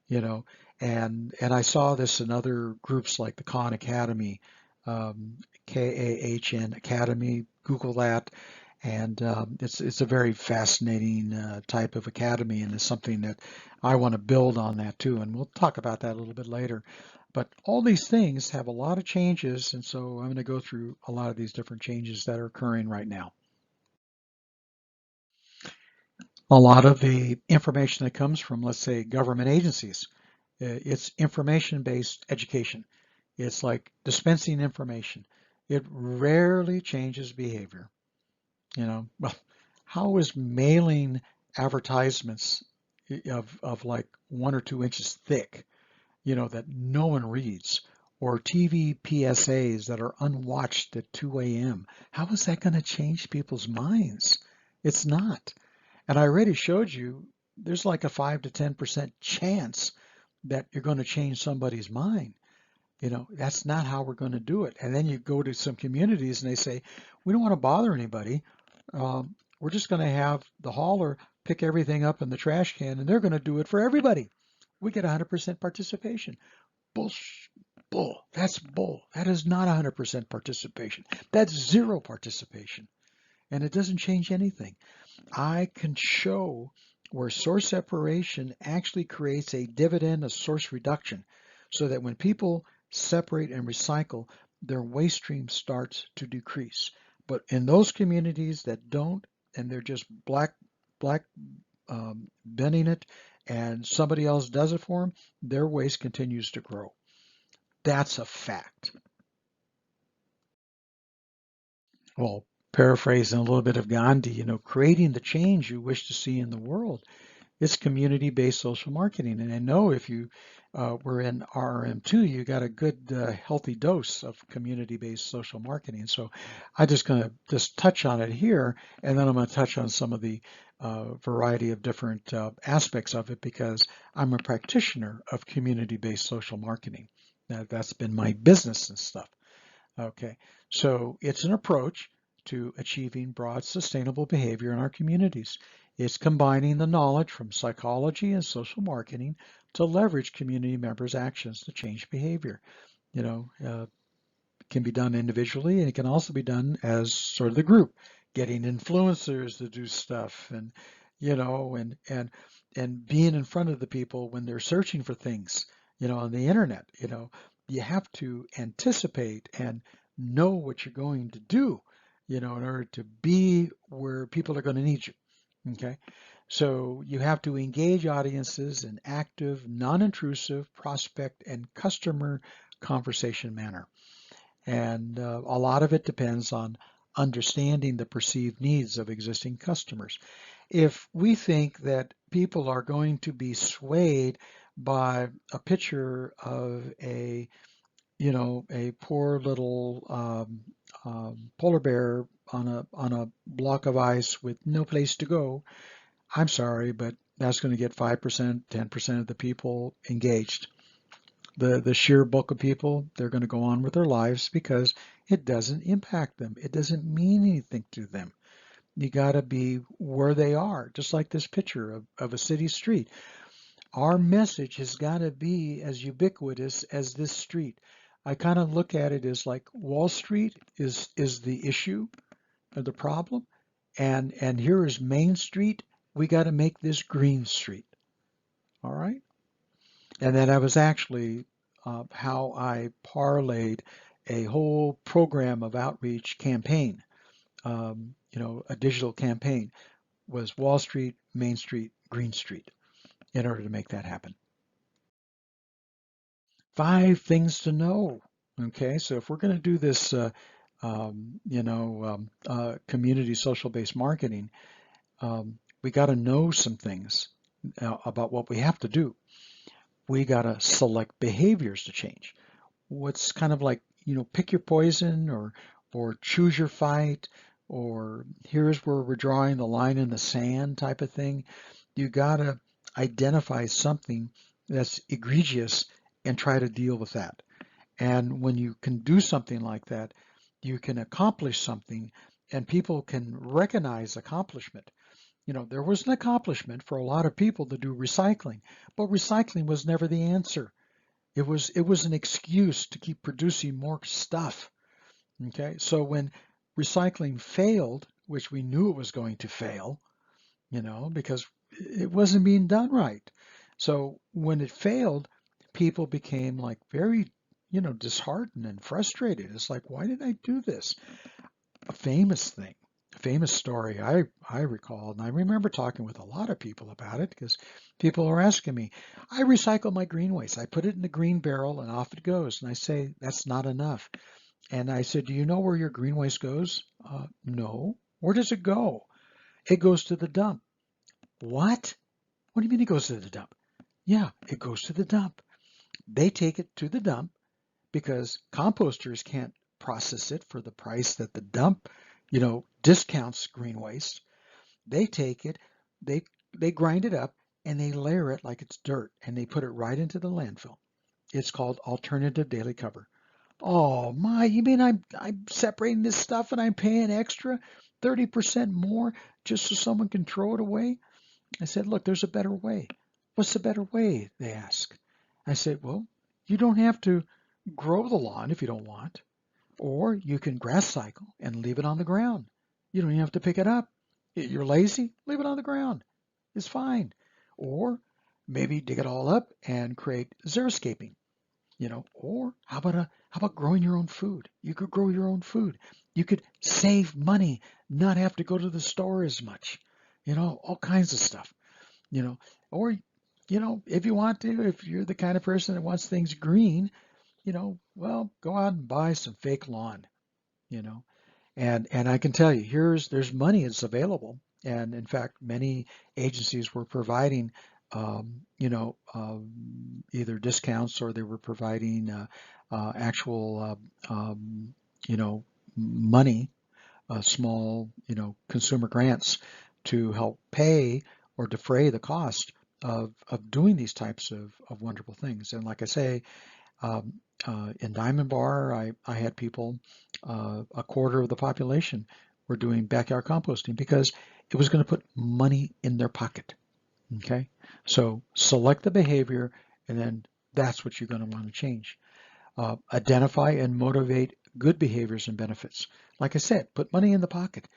you know. And I saw this in other groups like the Khan Academy, KAHN Academy, Google that. And it's a very fascinating type of academy, and it's something that I want to build on that too. And we'll talk about that a little bit later. But all these things have a lot of changes, and so I'm going to go through a lot of these different changes that are occurring right now. A lot of the information that comes from, let's say, government agencies, it's information-based education. It's like dispensing information. It rarely changes behavior. Well, how is mailing advertisements of like 1 or 2 inches thick, that no one reads, or TV PSAs that are unwatched at 2 a.m.? How is that going to change people's minds? It's not. And I already showed you there's like a 5 to 10% chance that you're going to change somebody's mind. That's not how we're going to do it. And then you go to some communities and they say, we don't want to bother anybody. We're just going to have the hauler pick everything up in the trash can and they're going to do it for everybody. We get 100% participation. Bullshit. bull. That's bull. That is not 100% participation. That's zero participation. And it doesn't change anything. I can show where source separation actually creates a dividend of source reduction so that when people separate and recycle, their waste stream starts to decrease. But in those communities that don't, and they're just black bending it, and somebody else does it for them, their waste continues to grow. That's a fact. Well, paraphrasing a little bit of Gandhi, creating the change you wish to see in the world. It's community-based social marketing. And I know if you were in RRM2, you got a good healthy dose of community-based social marketing. So I'm just going to just touch on it here, and then I'm going to touch on some of the variety of different aspects of it because I'm a practitioner of community-based social marketing. That's been my business and stuff. Okay, so it's an approach to achieving broad sustainable behavior in our communities. It's combining the knowledge from psychology and social marketing to leverage community members' actions to change behavior. It can be done individually and it can also be done as sort of the group, getting influencers to do stuff and, and being in front of the people when they're searching for things, on the internet. You have to anticipate and know what you're going to do, in order to be where people are going to need you. Okay. So you have to engage audiences in active, non-intrusive prospect and customer conversation manner. And a lot of it depends on understanding the perceived needs of existing customers. If we think that people are going to be swayed by a picture of a poor little polar bear on a block of ice with no place to go, I'm sorry, but that's going to get 5%, 10% of the people engaged. The sheer bulk of people, they're going to go on with their lives because it doesn't impact them. It doesn't mean anything to them. You got to be where they are, just like this picture of a city street. Our message has got to be as ubiquitous as this street. I kind of look at it as like Wall Street is the issue or the problem, and here is Main Street. We got to make this Green Street. All right. And then I was actually how I parlayed a whole program of outreach campaign, a digital campaign was Wall Street, Main Street, Green Street in order to make that happen. 5 things to know. Okay, so if we're going to do this, community social-based marketing, we got to know some things about what we have to do. We got to select behaviors to change. What's kind of like, pick your poison or choose your fight, or here's where we're drawing the line in the sand type of thing. You got to identify something that's egregious and try to deal with that. And when you can do something like that, you can accomplish something and people can recognize accomplishment. There was an accomplishment for a lot of people to do recycling, but recycling was never the answer. It was an excuse to keep producing more stuff. Okay, so when recycling failed, which we knew it was going to fail, because it wasn't being done right. So when it failed, people became like very, disheartened and frustrated. It's like, why did I do this? A famous thing, a famous story I recall, and I remember talking with a lot of people about it because people are asking me, I recycle my green waste. I put it in the green barrel and off it goes. And I say, that's not enough. And I said, do you know where your green waste goes? No. Where does it go? It goes to the dump. What? What do you mean it goes to the dump? Yeah, it goes to the dump. They take it to the dump because composters can't process it for the price that the dump, discounts green waste. They take it, they they grind it up and they layer it like it's dirt and they put it right into the landfill. It's called alternative daily cover. Oh my, you mean I'm separating this stuff and I'm paying extra 30% more just so someone can throw it away? I said, look, there's a better way. What's the better way? They ask. I said, well, you don't have to grow the lawn if you don't want, or you can grass cycle and leave it on the ground. You don't even have to pick it up. You're lazy, leave it on the ground. It's fine. Or maybe dig it all up and create xeriscaping. Or how about growing your own food? You could grow your own food. You could save money, not have to go to the store as much. All kinds of stuff. You know, or if you want to, if you're the kind of person that wants things green, well, go out and buy some fake lawn. You know, and I can tell you, there's money that's available, and in fact, many agencies were providing, either discounts or they were providing actual, you know, money, small, consumer grants to help pay or defray the cost of doing these types of wonderful things. And like I say, um, in Diamond Bar, I had people, a quarter of the population were doing backyard composting because it was going to put money in their pocket. Okay, so select the behavior, and then that's what you're going to want to change. Identify and motivate good behaviors and benefits. Like I said, put money in the pocket.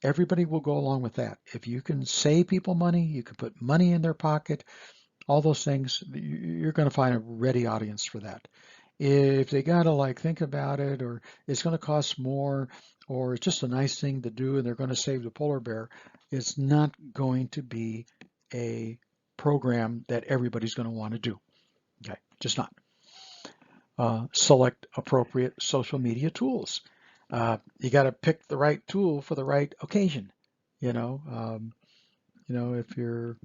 Everybody will go along with that. If you can save people money, you can put money in their pocket, all those things, you're going to find a ready audience for that. If they got to like think about it, or it's going to cost more, or it's just a nice thing to do and they're going to save the polar bear, it's not going to be a program that everybody's going to want to do. Okay, just not. Select appropriate social media tools. You got to pick the right tool for the right occasion. You know, um, if you're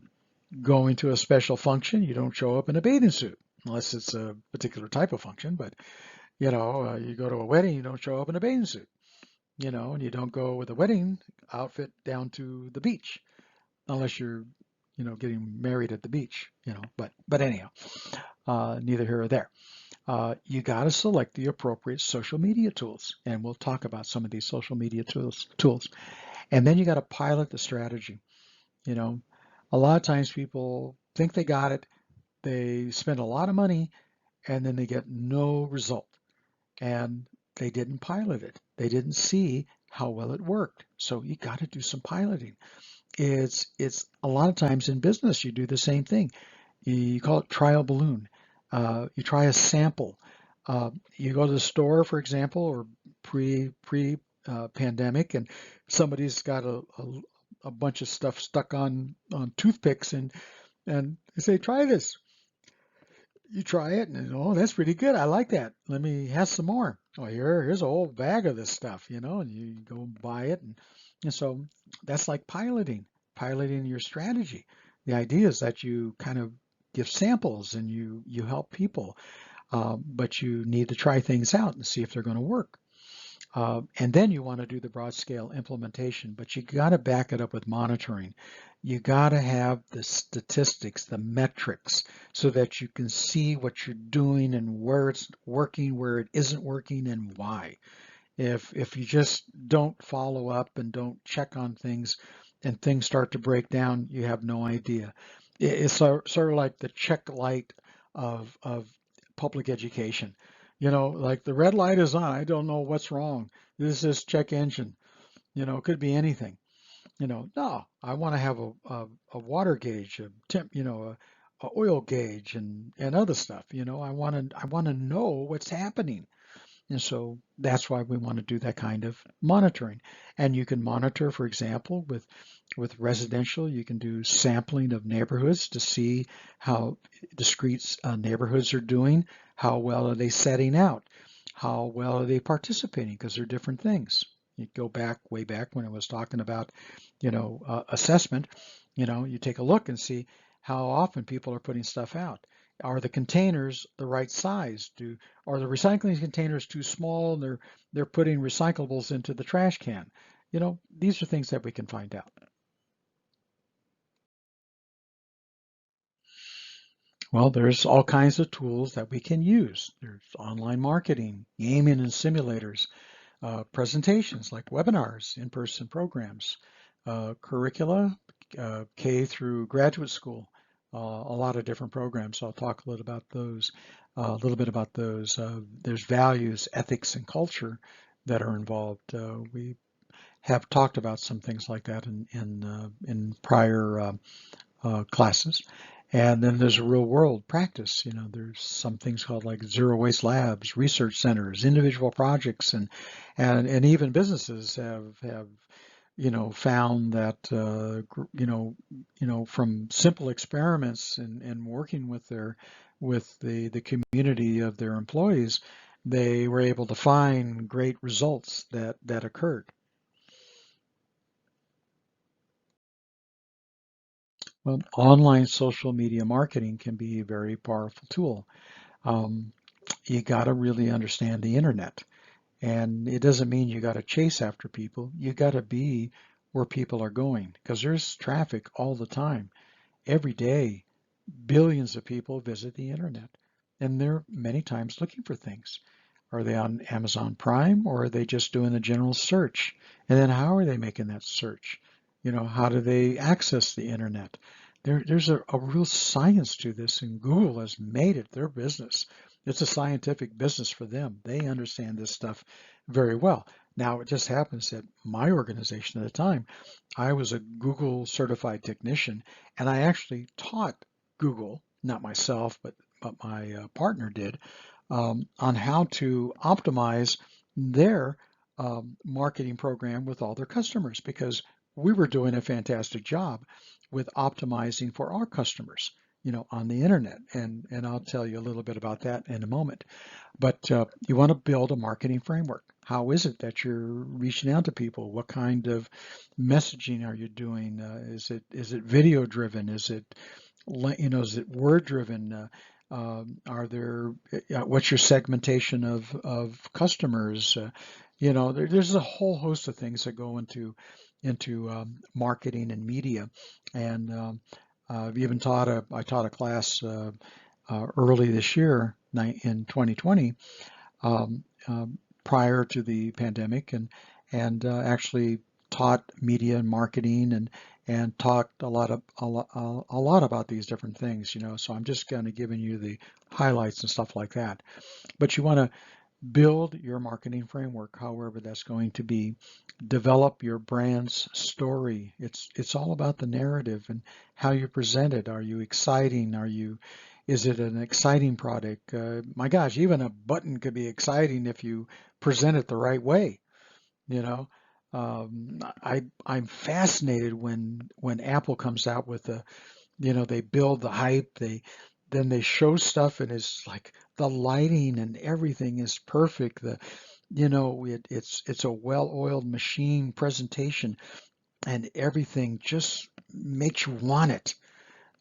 going to a special function, you don't show up in a bathing suit unless it's a particular type of function. But you go to a wedding, you don't show up in a bathing suit. And you don't go with a wedding outfit down to the beach unless you're, getting married at the beach. But anyhow, neither here or there. You got to select the appropriate social media tools, and we'll talk about some of these social media tools. And then you got to pilot the strategy. You know, a lot of times people think they got it, they spend a lot of money, and then they get no result. And they didn't pilot it. They didn't see how well it worked. So you got to do some piloting. It's a lot of times in business you do the same thing. You call it trial balloon. You try a sample. You go to the store, for example, or pre pandemic, and somebody's got a bunch of stuff stuck on toothpicks, and they say, try this. You try it, and oh, that's pretty good. I like that. Let me have some more. Oh, here's a whole bag of this stuff, and you go buy it, and so that's like piloting your strategy. The idea is that you kind of give samples and you help people, but you need to try things out and see if they're going to work. And then you want to do the broad scale implementation, but you got to back it up with monitoring. You got to have the statistics, the metrics, so that you can see what you're doing and where it's working, where it isn't working, and why. If you just don't follow up and don't check on things and things start to break down, you have no idea. It's sort of like the check light of public education. Like the red light is on. I don't know what's wrong. This is check engine. It could be anything. No, I want to have a water gauge, a temp, a oil gauge, and other stuff. I want to know what's happening. And so that's why we want to do that kind of monitoring. And you can monitor, for example, with residential, you can do sampling of neighborhoods to see how discrete neighborhoods are doing, how well are they setting out, how well are they participating, because they're different things. You go back, way back when I was talking about, assessment, you take a look and see how often people are putting stuff out. Are the containers the right size? Are the recycling containers too small and they're putting recyclables into the trash can? These are things that we can find out. Well, there's all kinds of tools that we can use. There's online marketing, gaming and simulators, presentations like webinars, in-person programs, curricula, K through graduate school, a lot of different programs. So I'll talk a little about those, a little bit about those. There's values, ethics, and culture that are involved. We have talked about some things like that in prior classes. And then there's a real world practice. You know, there's some things called like zero waste labs, research centers, individual projects, and even businesses have found that from simple experiments and working with the community of their employees, they were able to find great results that occurred. Well, online social media marketing can be a very powerful tool. Um, you got to really understand the internet. And it doesn't mean you got to chase after people. You got to be where people are going because there's traffic all the time. Every day, billions of people visit the internet, and they're many times looking for things. Are they on Amazon Prime or are they just doing a general search? And then how are they making that search? How do they access the internet? There's a real science to this, and Google has made it their business. It's a scientific business for them. They understand this stuff very well. Now, it just happens that my organization at the time, I was a Google certified technician, and I actually taught Google, not myself, but my partner did, on how to optimize their marketing program with all their customers because we were doing a fantastic job with optimizing for our customers, on the internet. And I'll tell you a little bit about that in a moment. But you want to build a marketing framework. How is it that you're reaching out to people? What kind of messaging are you doing? Is it video driven? Is it word driven? Are there what's your segmentation of customers? There's a whole host of things that go into marketing and media. And I've even I taught a class early this year in 2020, um, prior to the pandemic, and actually taught media and marketing and talked a lot about these different things. So I'm just kind of giving you the highlights and stuff like that. But you want to build your marketing framework, however that's going to be. Develop your brand's story. It's all about the narrative and how you present it. Are you exciting? Is it an exciting product? My gosh, even a button could be exciting if you present it the right way. You know, I'm fascinated when Apple comes out with they build the hype, then they show stuff and it's like the lighting and everything is perfect. It's a well-oiled machine presentation and everything just makes you want it.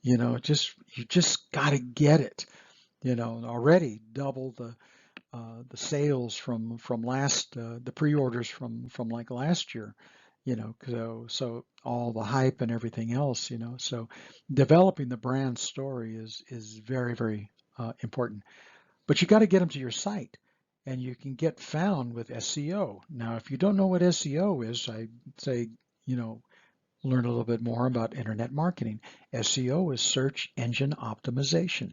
You just got to get it. Already double the sales from last the pre-orders from like last year. So all the hype and everything else. So developing the brand story is very, very important. But you got to get them to your site, and you can get found with SEO. Now, if you don't know what SEO is, I say learn a little bit more about internet marketing. SEO is search engine optimization.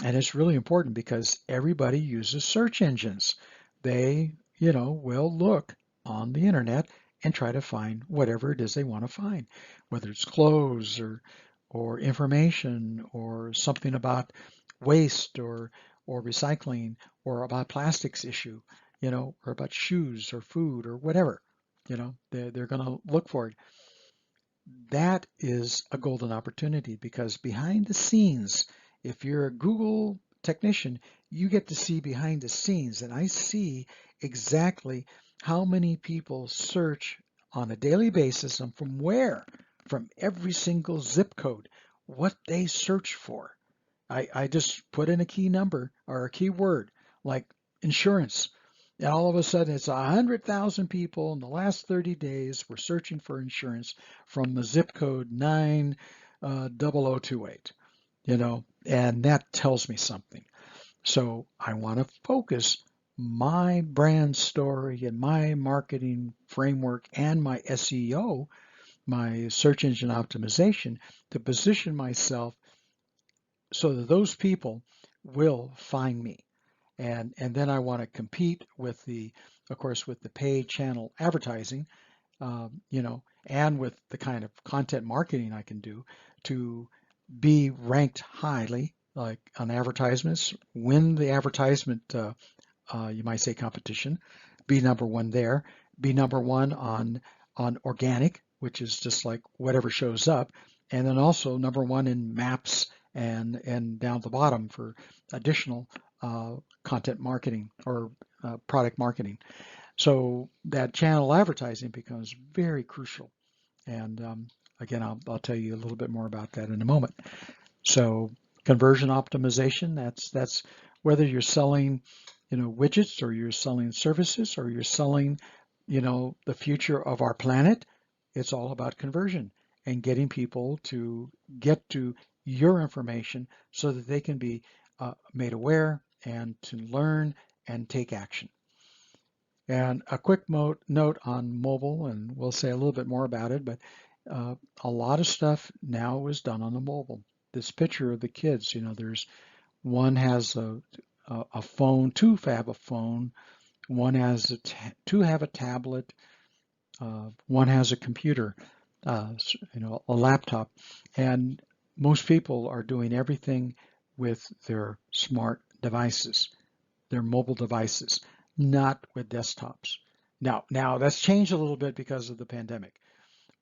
And it's really important because everybody uses search engines. They, will look on the internet and try to find whatever it is they want to find, whether it's clothes or information or something about waste or recycling or about plastics issue, or about shoes or food or whatever. They're going to look for it. That is a golden opportunity because behind the scenes, if you're a Google technician, you get to see behind the scenes. And I see exactly how many people search on a daily basis and from where, from every single zip code, what they search for. I just put in a key number or a key word like insurance. And all of a sudden, it's 100,000 people in the last 30 days were searching for insurance from the zip code 90028, and that tells me something. So I want to focus my brand story and my marketing framework and my SEO, my search engine optimization, to position myself so that those people will find me. And then I want to compete with of course, with the paid channel advertising, and with the kind of content marketing I can do to be ranked highly, like on advertisements, win the advertisement, you might say competition, be number one there, be number one on organic, which is just like whatever shows up, and then also number one in maps and down the bottom for additional content marketing or product marketing. So that channel advertising becomes very crucial. And again, I'll tell you a little bit more about that in a moment. So conversion optimization, that's whether you're selling, widgets, or you're selling services, or you're selling, the future of our planet. It's all about conversion and getting people to get to your information so that they can be made aware and to learn and take action. And a quick note on mobile, and we'll say a little bit more about it, but a lot of stuff now is done on the mobile. This picture of the kids, there's one has a phone, two have a phone, one has two have a tablet, one has a computer, a laptop, and most people are doing everything with their smart devices, their mobile devices, not with desktops. Now that's changed a little bit because of the pandemic.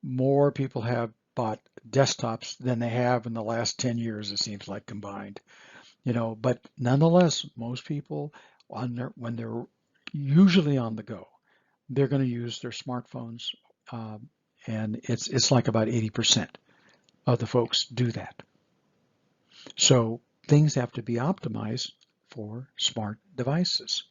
More people have bought desktops than they have in the last 10 years, it seems like, combined. But nonetheless, most people when they're usually on the go, they're going to use their smartphones, and it's like about 80% of the folks do that. So things have to be optimized for smart devices.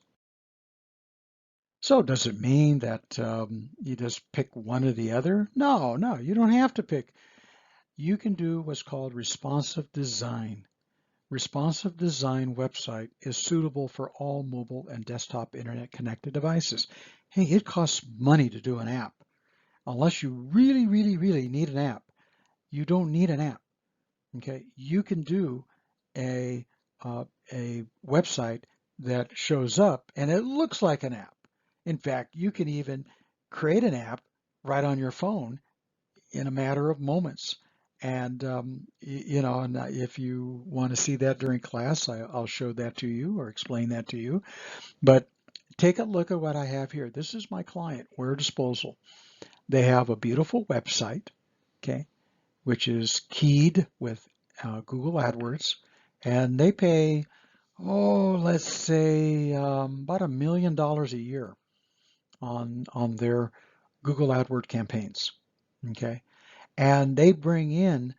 So does it mean that you just pick one or the other? No, you don't have to pick. You can do what's called responsive design. Responsive design website is suitable for all mobile and desktop internet connected devices. Hey, it costs money to do an app. Unless you really, really, really need an app, you don't need an app. Okay, you can do a a website that shows up and it looks like an app. In fact, you can even create an app right on your phone in a matter of moments. And and if you want to see that during class, I'll show that to you or explain that to you. But take a look at what I have here. This is my client, Ware Disposal. They have a beautiful website, okay, which is keyed with Google AdWords, and they pay, let's say about $1 million a year on their Google AdWord campaigns, okay, and they bring in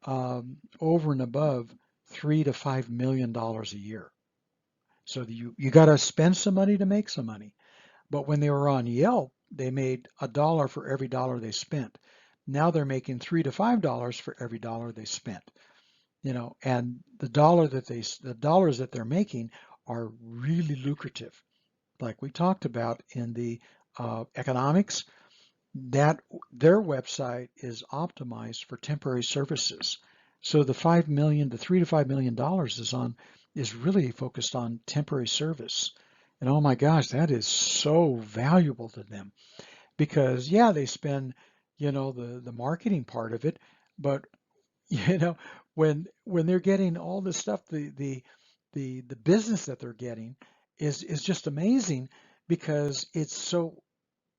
over and above $3 to $5 million a year. So you got to spend some money to make some money. But when they were on Yelp, they made $1 for every dollar they spent. Now they're making $3 to $5 for every dollar they spent. And the dollars that they're making are really lucrative. Like we talked about in the economics, that their website is optimized for temporary services. So the $3 to $5 million is really focused on temporary service. And oh my gosh, that is so valuable to them because yeah, they spend, the marketing part of it, but you know, when they're getting all this stuff, the business that they're getting is just amazing because it's so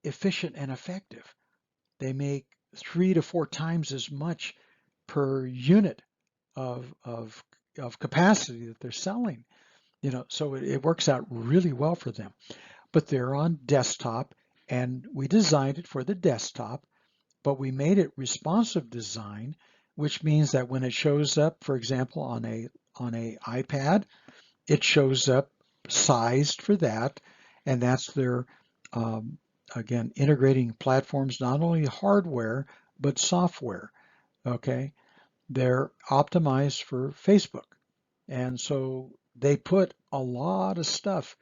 efficient and effective. They make 3 to 4 times as much per unit of capacity that they're selling. So it works out really well for them. But they're on desktop, and we designed it for the desktop, but we made it responsive design, which means that when it shows up, for example, on a iPad, it shows up sized for that, and that's their again integrating platforms, not only hardware but software. Okay, they're optimized for Facebook, and so they put a lot of stuff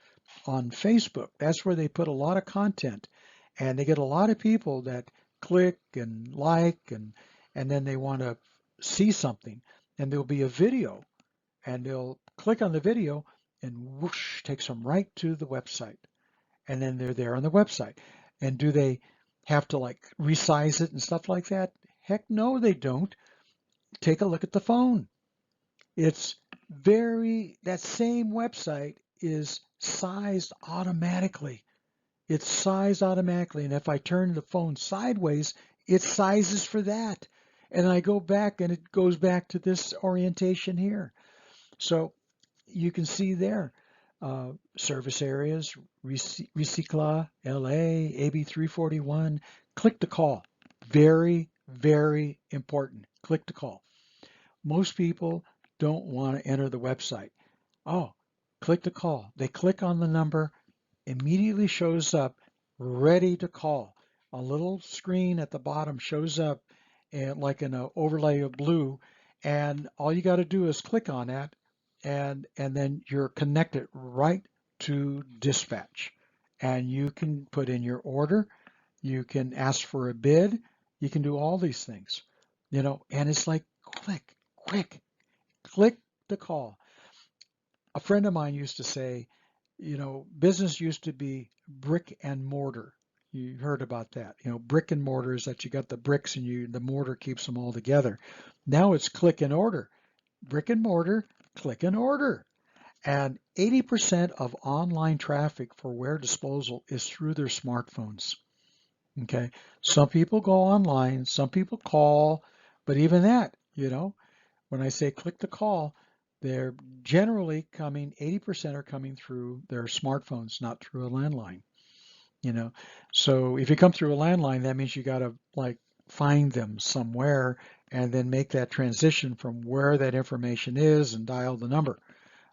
on Facebook. That's where they put a lot of content, and they get a lot of people that click and like, and then they want to see something, and there'll be a video, and they'll click on the video and whoosh, takes them right to the website. And then they're there on the website. And do they have to like resize it and stuff like that? Heck no, they don't. Take a look at the phone. It's that same website is sized automatically. It's sized automatically. And if I turn the phone sideways, it sizes for that. And I go back and it goes back to this orientation here. So you can see there, service areas, Recicla, LA, AB341, click to call. Very, very important. Click to call. Most people don't want to enter the website. Oh, click to call. They click on the number, immediately shows up, ready to call. A little screen at the bottom shows up and like in an overlay of blue, and all you got to do is click on that, and then you're connected right to dispatch. And you can put in your order, you can ask for a bid, you can do all these things, and it's like click, quick, click the call. A friend of mine used to say, business used to be brick and mortar. You heard about that. Brick and mortar is that you got the bricks and the mortar keeps them all together. Now it's click and order. Brick and mortar, click and order. And 80% of online traffic for ware disposal is through their smartphones. Okay. Some people go online, some people call, but even that, when I say click the call, they're generally coming, 80% are coming through their smartphones, not through a landline, you know. So if you come through a landline, that means you got to like find them somewhere and then make that transition from where that information is and dial the number.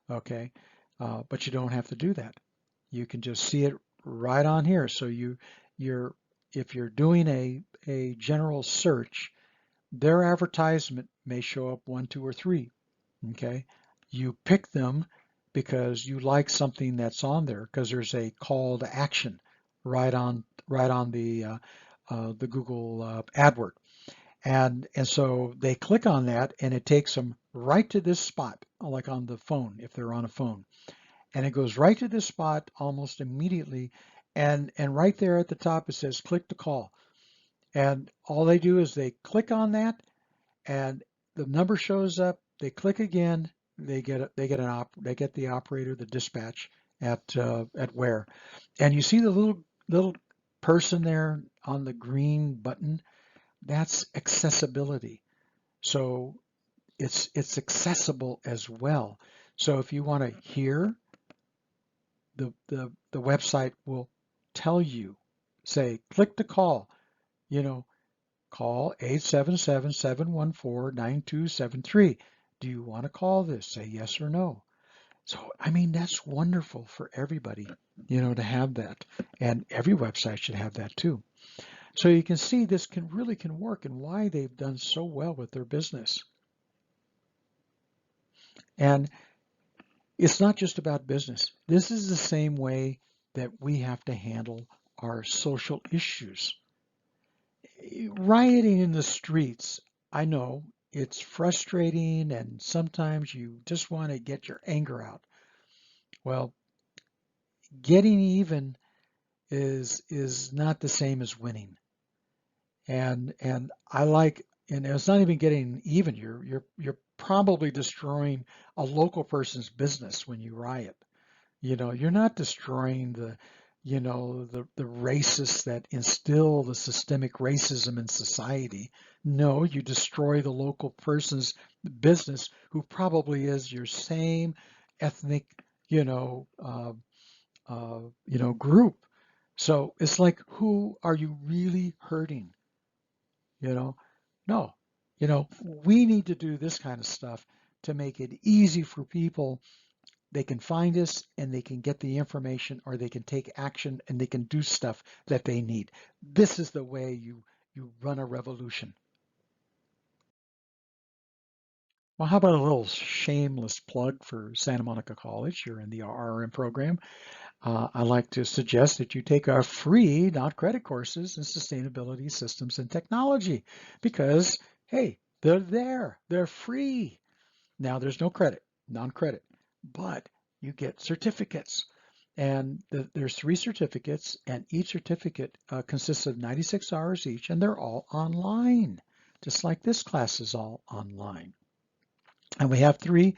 Okay. But you don't have to do that. You can just see it right on here. So you're, if you're doing a general search, their advertisement may show up 1, 2, or 3. Okay, you pick them because you like something that's on there because there's a call to action right on the Google AdWord, and so they click on that and it takes them right to this spot, like on the phone if they're on a phone, and it goes right to this spot almost immediately, and right there at the top it says click to call, and all they do is they click on that and the number shows up. They click again. They get the operator, the dispatch at where, and you see the little person there on the green button. That's accessibility. So it's accessible as well. So if you want to hear, the website will tell you, say click to call. You know, Call 877-714-9273. Do you want to call this? Say yes or no. So, I mean, that's wonderful for everybody, to have that. And every website should have that too. So you can see this can work and why they've done so well with their business. And it's not just about business. This is the same way that we have to handle our social issues. Rioting in the streets, I know it's frustrating and sometimes you just want to get your anger out. Well, getting even is not the same as winning. And I like, and it's not even getting even. You're probably destroying a local person's business when you riot. You're not destroying the racists that instill the systemic racism in society. No, you destroy the local person's business who probably is your same ethnic, group. So it's like, who are you really hurting? You know, no, we need to do this kind of stuff to make it easy for people. They can find us and they can get the information or they can take action and they can do stuff that they need. This is the way you run a revolution. Well, how about a little shameless plug for Santa Monica College? You're in the RRM program. I like to suggest that you take our free, not credit courses in sustainability, systems, and technology because, hey, they're there. They're free. Now, there's no credit. non-credit, but you get certificates. And there's 3 certificates, and each certificate consists of 96 hours each, and they're all online, just like this class is all online. And we have 3.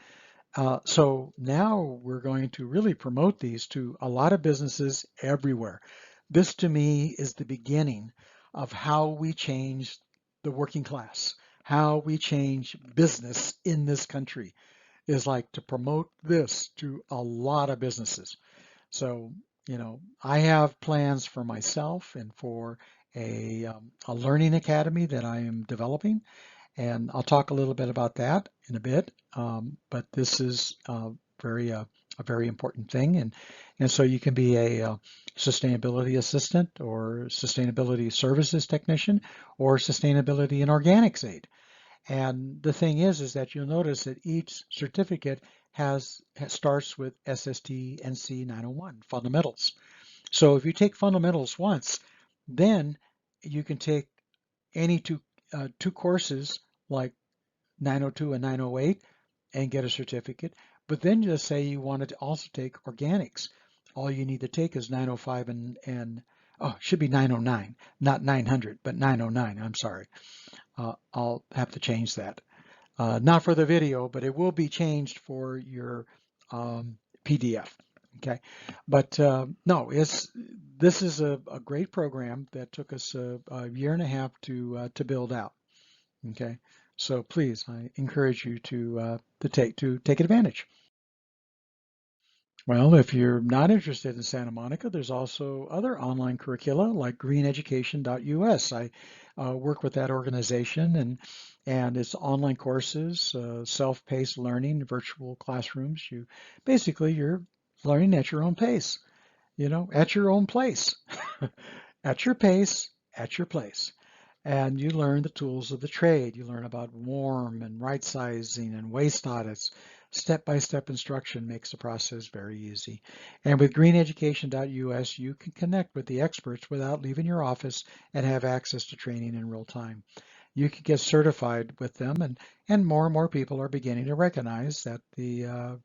So now we're going to really promote these to a lot of businesses everywhere. This to me is the beginning of how we change the working class, how we change business in this country, is like to promote this to a lot of businesses. So, I have plans for myself and for a learning academy that I am developing, and I'll talk a little bit about that in a bit. But this is very a very important thing, and so you can be a sustainability assistant or sustainability services technician or sustainability and organics aid. And the thing is that you'll notice that each certificate starts with SST NC 901 fundamentals. So if you take fundamentals once, then you can take any two courses like 902 and 908 and get a certificate. But then just say you wanted to also take organics. All you need to take is 905 and oh, it should be 909, not 900, but 909. I'm sorry. I'll have to change that. Not for the video, but it will be changed for your PDF. Okay, but no, this is a great program that took us a year and a half to build out. Okay, so please, I encourage you to take advantage. Well, if you're not interested in Santa Monica, there's also other online curricula like greeneducation.us. I work with that organization, and it's online courses, self-paced learning, virtual classrooms. You're learning at your own pace, at your own place, at your pace, at your place. And you learn the tools of the trade. You learn about warm and right sizing and waste audits. Step-by-step instruction makes the process very easy. And with greeneducation.us, you can connect with the experts without leaving your office and have access to training in real time. You can get certified with them, and more people are beginning to recognize that the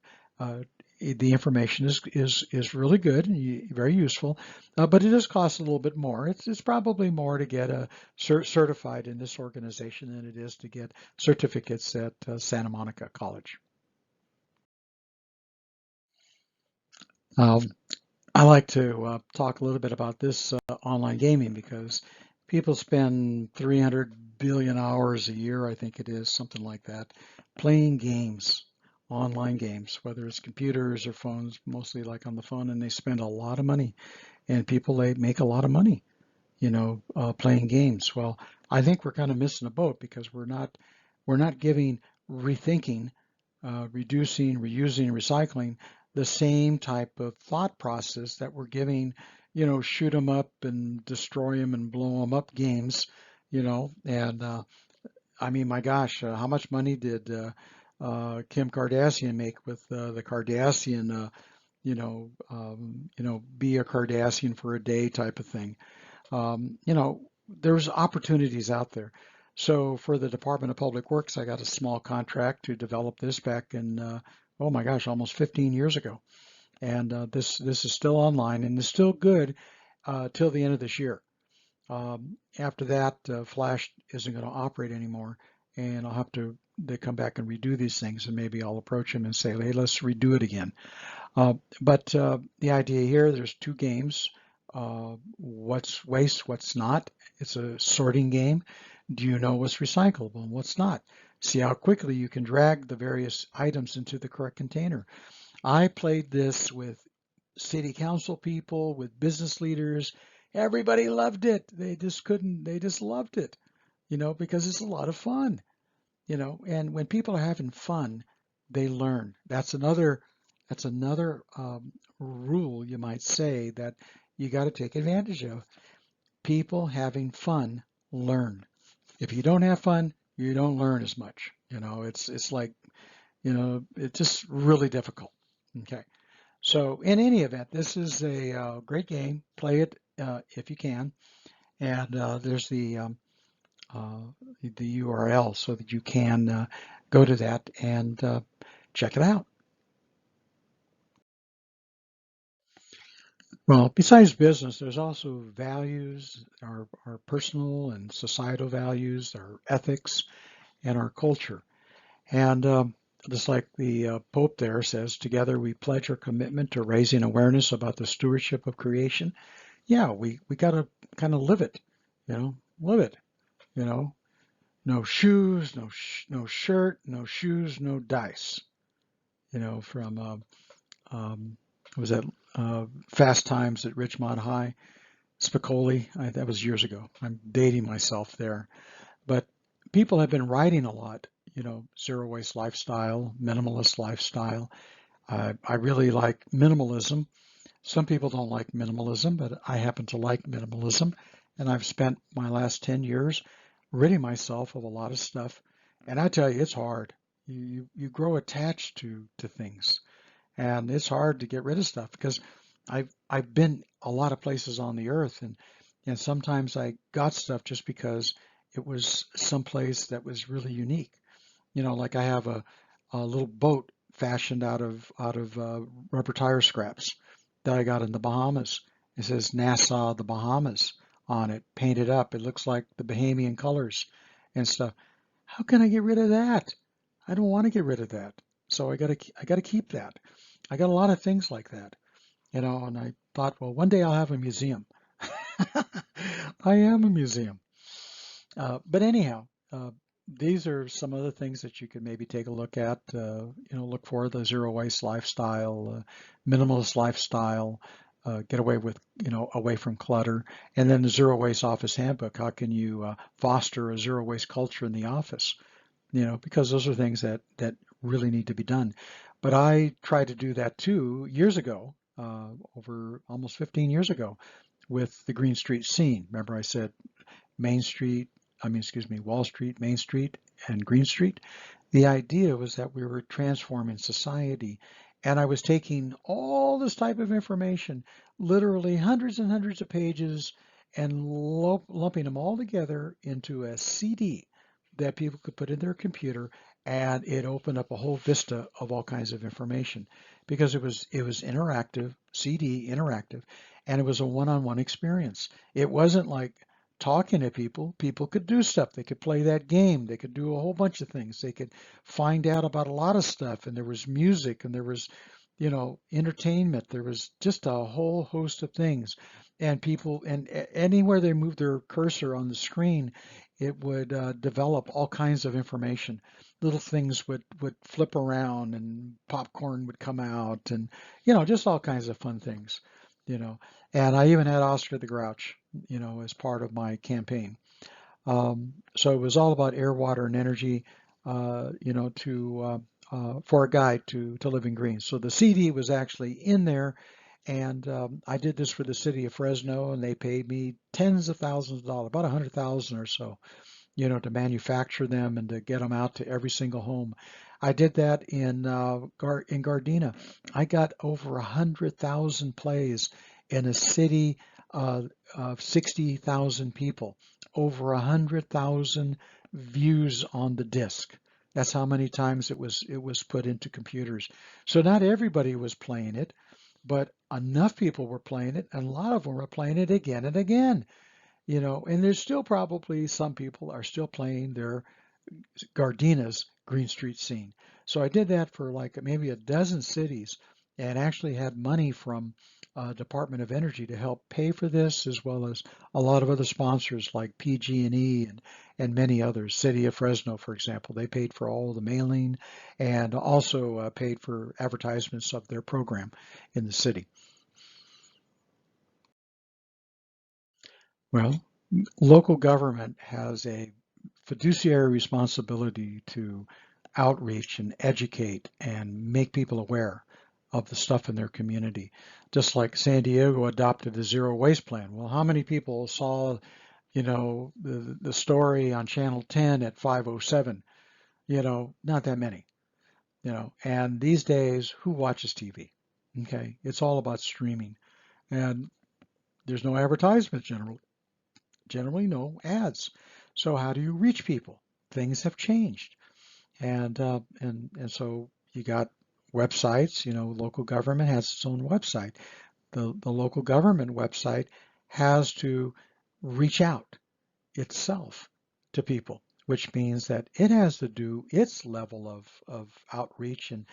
information is really good and very useful, but it does cost a little bit more. It's probably more to get certified in this organization than it is to get certificates at Santa Monica College. Um, I like to talk a little bit about this online gaming because people spend 300 billion hours a year, I think it is, something like that, playing games, online games, whether it's computers or phones, mostly like on the phone, and they spend a lot of money. And people, they make a lot of money, playing games. Well, I think we're kind of missing a boat because we're not giving rethinking, reducing, reusing, recycling the same type of thought process that we're giving, shoot 'em up and destroy 'em and blow 'em up games, and I mean, my gosh, how much money did Kim Kardashian make with the Kardashian, be a Kardashian for a day type of thing? There's opportunities out there. So for the Department of Public Works, I got a small contract to develop this back in, oh my gosh, almost 15 years ago. And this is still online and is still good till the end of this year. After that, Flash isn't going to operate anymore, and I'll have to they come back and redo these things, and maybe I'll approach them and say, hey, let's redo it again. But the idea here, there's 2 games. What's waste, what's not. It's a sorting game. Do you know what's recyclable and what's not? See how quickly you can drag the various items into the correct container. I played this with city council people, with business leaders. Everybody loved it. They just loved it, because it's a lot of fun, and when people are having fun, they learn. That's another rule, you might say, that you got to take advantage of. People having fun learn. If you don't have fun, you don't learn as much. It's like, it's just really difficult. Okay. So in any event, this is a great game. Play it if you can. And there's the URL so that you can go to that and check it out. Well, besides business, there's also values, our personal and societal values, our ethics, and our culture. And just like the Pope there says, together we pledge our commitment to raising awareness about the stewardship of creation. Yeah, we got to kind of live it, live it, you know. No shoes, no shirt, no shoes, no dice. From was that Fast Times at Ridgemont High? Spicoli. That was years ago. I'm dating myself there. But people have been writing a lot, zero waste lifestyle, minimalist lifestyle. I really like minimalism. Some people don't like minimalism, but I happen to like minimalism. And I've spent my last 10 years ridding myself of a lot of stuff. And I tell you, it's hard. You grow attached to things, and it's hard to get rid of stuff because I've been a lot of places on the earth, and sometimes I got stuff just because it was someplace that was really unique. Like I have a little boat fashioned out of rubber tire scraps that I got in the Bahamas. It says Nassau, the Bahamas on it, painted up. It looks like the Bahamian colors and stuff. How can I get rid of that? I don't want to get rid of that. So I gotta keep that. I got a lot of things like that, and I thought, well, one day I'll have a museum. I am a museum. But anyhow, these are some of the things that you could maybe take a look at. Look for the zero waste lifestyle, minimalist lifestyle, get away with, away from clutter, and then the zero waste office handbook. How can you foster a zero waste culture in the office? Because those are things that really need to be done. But I tried to do that too years ago, over almost 15 years ago, with the Green Street scene. Remember, I said Main Street, excuse me, Wall Street, Main Street, and Green Street. The idea was that we were transforming society. And I was taking all this type of information, literally hundreds and hundreds of pages, and lumping them all together into a CD that people could put in their computer, and it opened up a whole vista of all kinds of information because it was interactive, CD interactive, and it was a one-on-one experience. It wasn't like talking to people. People could do stuff. They could play that game. They could do a whole bunch of things. They could find out about a lot of stuff. And there was music, and there was, entertainment. There was just a whole host of things. And people, and anywhere they moved their cursor on the screen, it would develop all kinds of information. Little things would flip around, and popcorn would come out, and just all kinds of fun things. You know, and I even had Oscar the Grouch, as part of my campaign. So it was all about air, water, and energy, to for a guide to living green. So the CD was actually in there, and I did this for the city of Fresno, and they paid me tens of thousands of dollars, about 100,000 or so, to manufacture them and to get them out to every single home. I did that in Gardena. I got over 100,000 plays in a city of 60,000 people. Over 100,000 views on the disc. That's how many times it was put into computers. So not everybody was playing it, but enough people were playing it, and a lot of them were playing it again and again. And there's still probably some people are still playing their Gardena's Green Street scene. So I did that for like maybe a dozen cities, and actually had money from Department of Energy to help pay for this, as well as a lot of other sponsors like PG&E and many others. City of Fresno, for example, they paid for all the mailing, and also paid for advertisements of their program in the city. Well, local government has a fiduciary responsibility to outreach and educate and make people aware of the stuff in their community. Just like San Diego adopted the zero waste plan. Well, how many people saw, the story on Channel 10 at 5:07? Not that many, and these days, who watches TV? Okay, it's all about streaming, and there's no advertisement generally no ads. So how do you reach people? Things have changed, and so you got websites. Local government has its own website. the local government website has to reach out itself to people, which means that it has to do its level of outreach and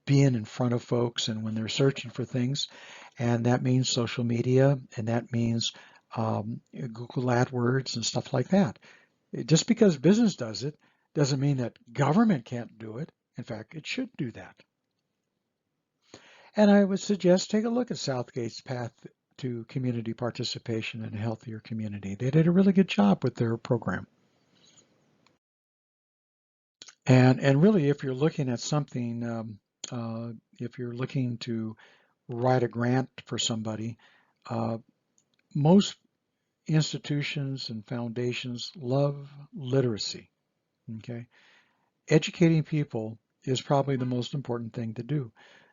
being in front of folks and when they're searching for things. And that means social media, and that means Google AdWords and stuff like that. Just because business does it doesn't mean that government can't do it. In fact, it should do that. And I would suggest take a look at Southgate's path to community participation in a healthier community. They did a really good job with their program. And really, if you're looking at something, if you're looking to write a grant for somebody, most institutions and foundations love literacy. Okay, educating people is probably the most important thing to do.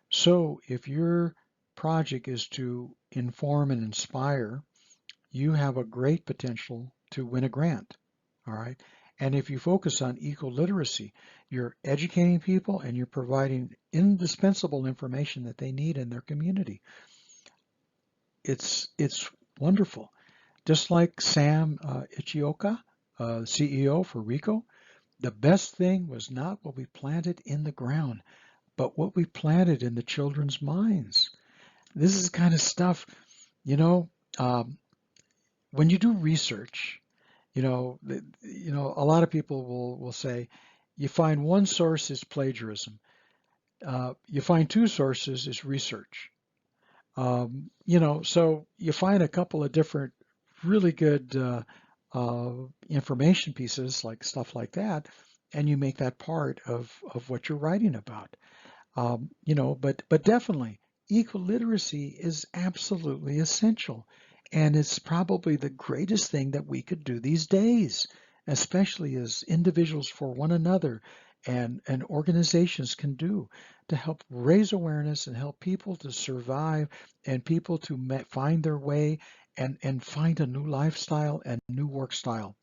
So if your project is to inform and inspire, you have a great potential to win a grant. All right. And if you focus on eco-literacy, you're educating people and you're providing indispensable information that they need in their community. It's wonderful. Just like Sam Ichioka, CEO for RICO, the best thing was not what we planted in the ground, but what we planted in the children's minds. This is the kind of stuff, you know, when you do research, a lot of people will say, you find one source is plagiarism. You find two sources is research. So you find a couple of different really good information pieces, like stuff like that, and you make that part of what you're writing about. But definitely, eco-literacy is absolutely essential. And it's probably the greatest thing that we could do these days, especially as individuals for one another and organizations can do to help raise awareness and help people to survive and people to find their way and find a new lifestyle and new work style.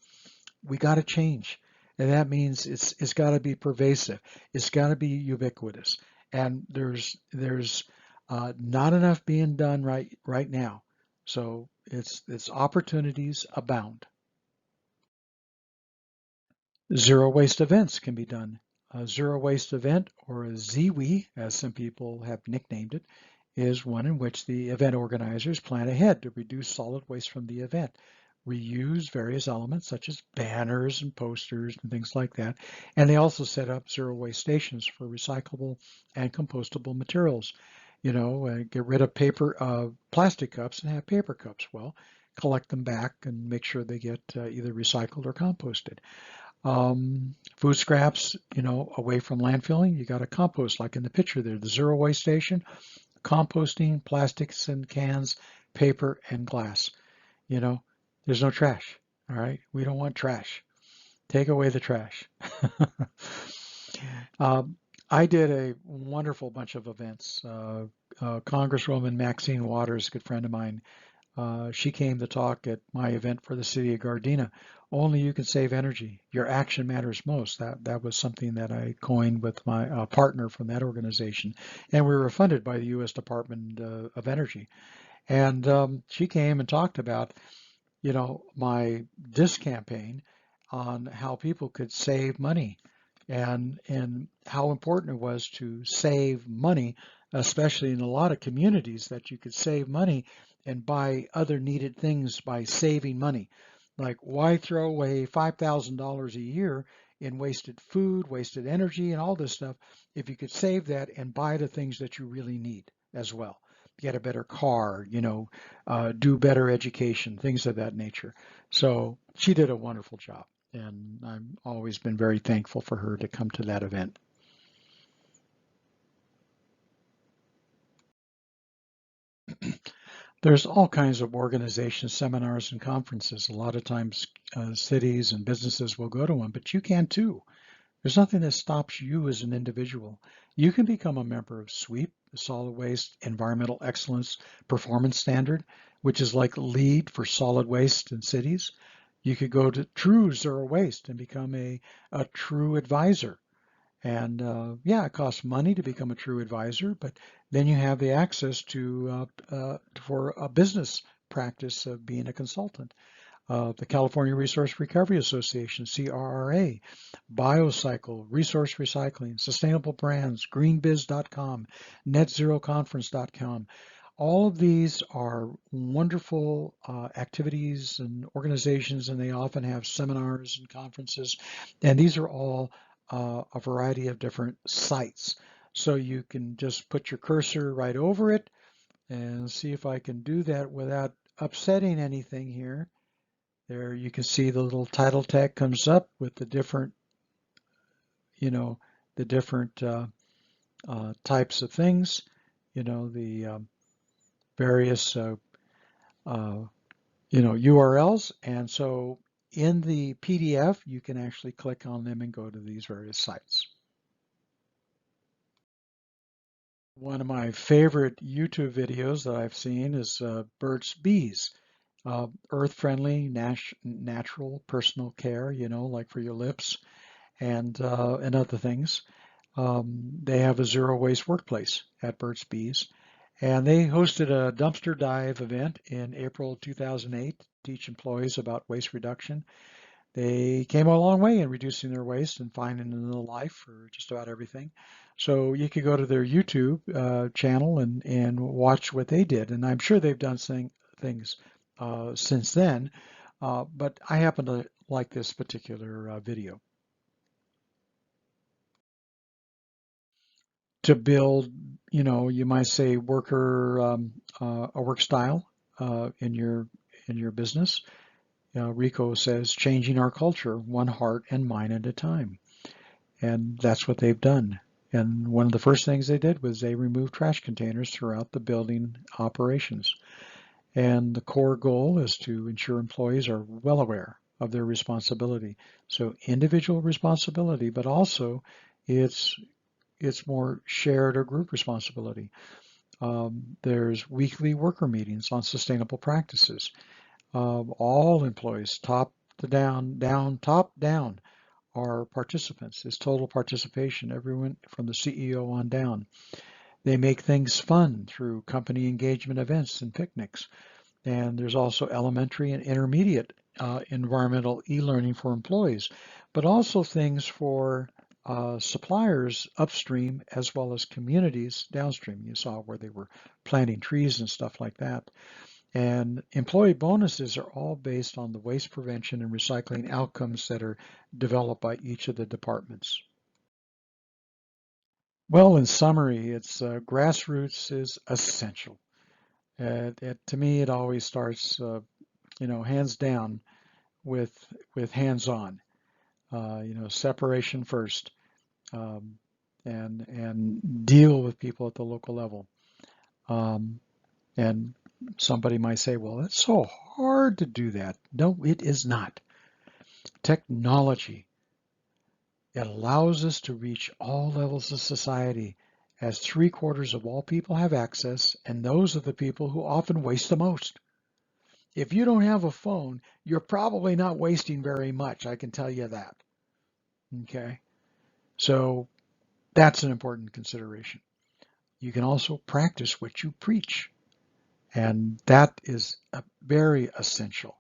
We got to change. And that means it's got to be pervasive. It's got to be ubiquitous. And there's not enough being done right now. So it's opportunities abound. Zero waste events can be done. A zero waste event, or a ZWE, as some people have nicknamed it, is one in which the event organizers plan ahead to reduce solid waste from the event, reuse various elements such as banners and posters and things like that. And they also set up zero waste stations for recyclable and compostable materials. Get rid of plastic cups and have paper cups. Well, collect them back and make sure they get either recycled or composted. Food scraps, away from landfilling, you got to compost, like in the picture there, the zero waste station, composting plastics and cans, paper and glass. There's no trash. All right. We don't want trash. Take away the trash. I did a wonderful bunch of events. Congresswoman Maxine Waters, a good friend of mine, she came to talk at my event for the city of Gardena. Only you can save energy. Your action matters most. That was something that I coined with my partner from that organization, and we were funded by the U.S. Department of Energy. And she came and talked about, my disc campaign on how people could save money and how important it was to save money, especially in a lot of communities, that you could save money and buy other needed things by saving money. Like, why throw away $5,000 a year in wasted food, wasted energy, and all this stuff if you could save that and buy the things that you really need as well? Get a better car, do better education, things of that nature. So she did a wonderful job, and I've always been very thankful for her to come to that event. There's all kinds of organizations, seminars, and conferences. A lot of times cities and businesses will go to them, but you can too. There's nothing that stops you as an individual. You can become a member of SWEEP, the Solid Waste Environmental Excellence Performance Standard, which is like LEED for solid waste in cities. You could go to True Zero Waste and become a true advisor. And yeah, it costs money to become a true advisor, but then you have the access to for a business practice of being a consultant. The California Resource Recovery Association, CRRA, BioCycle, Resource Recycling, Sustainable Brands, greenbiz.com, netzeroconference.com. All of these are wonderful activities and organizations, and they often have seminars and conferences. And these are all a variety of different sites. So you can just put your cursor right over it and see if I can do that without upsetting anything here. There you can see the little title tag comes up with the different, you know, the different types of things, the various, URLs. And so in the PDF, you can actually click on them and go to these various sites. One of my favorite YouTube videos that I've seen is Burt's Bees. Earth-friendly, natural personal care, like for your lips and other things. They have a zero waste workplace at Burt's Bees, and they hosted a dumpster dive event in April 2008 to teach employees about waste reduction. They came a long way in reducing their waste and finding another life for just about everything. So you could go to their YouTube channel and watch what they did, and I'm sure they've done things since then. But I happen to like this particular video. To build, you might say a work style in your business. Rico says changing our culture one heart and mind at a time, and that's what they've done. And one of the first things they did was they removed trash containers throughout the building operations. And the core goal is to ensure employees are well aware of their responsibility. So individual responsibility, but also it's more shared or group responsibility. There's weekly worker meetings on sustainable practices. All employees, top to top down, are participants. It's total participation, everyone from the CEO on down. They make things fun through company engagement events and picnics. And there's also elementary and intermediate environmental e-learning for employees, but also things for suppliers upstream as well as communities downstream. You saw where they were planting trees and stuff like that. And employee bonuses are all based on the waste prevention and recycling outcomes that are developed by each of the departments. Well, in summary, it's grassroots is essential. To me, it always starts, hands down with hands-on. Separation first, um, and deal with people at the local level. And somebody might say, well, it's so hard to do that. No, it is not. Technology, it allows us to reach all levels of society, as 3/4 of all people have access, and those are the people who often waste the most. If you don't have a phone, you're probably not wasting very much, I can tell you that. Okay, so that's an important consideration. You can also practice what you preach, and that is very essential.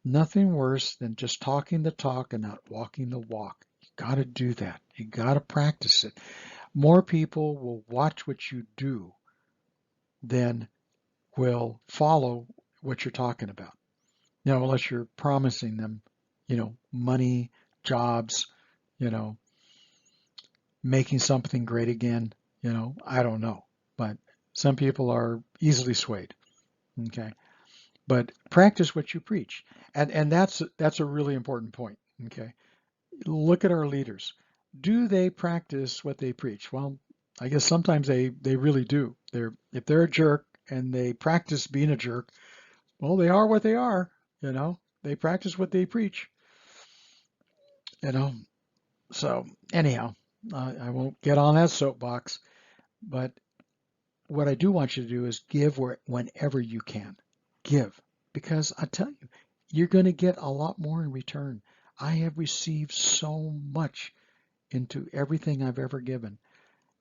Nothing worse than just talking the talk and not walking the walk. You got to do that. You got to practice it. More people will watch what you do than will follow what you're talking about. Now, unless you're promising them, money, jobs, you know, making something great again, I don't know. But some people are easily swayed. Okay. But practice what you preach. And that's a really important point. Okay. Look at our leaders. Do they practice what they preach? Well, I guess sometimes they really do. If they're a jerk and they practice being a jerk, well, they are what they are, They practice what they preach, you know. So anyhow, I won't get on that soapbox, but what I do want you to do is give whenever you can. Give, because I tell you, you're going to get a lot more in return. I have received so much into everything I've ever given.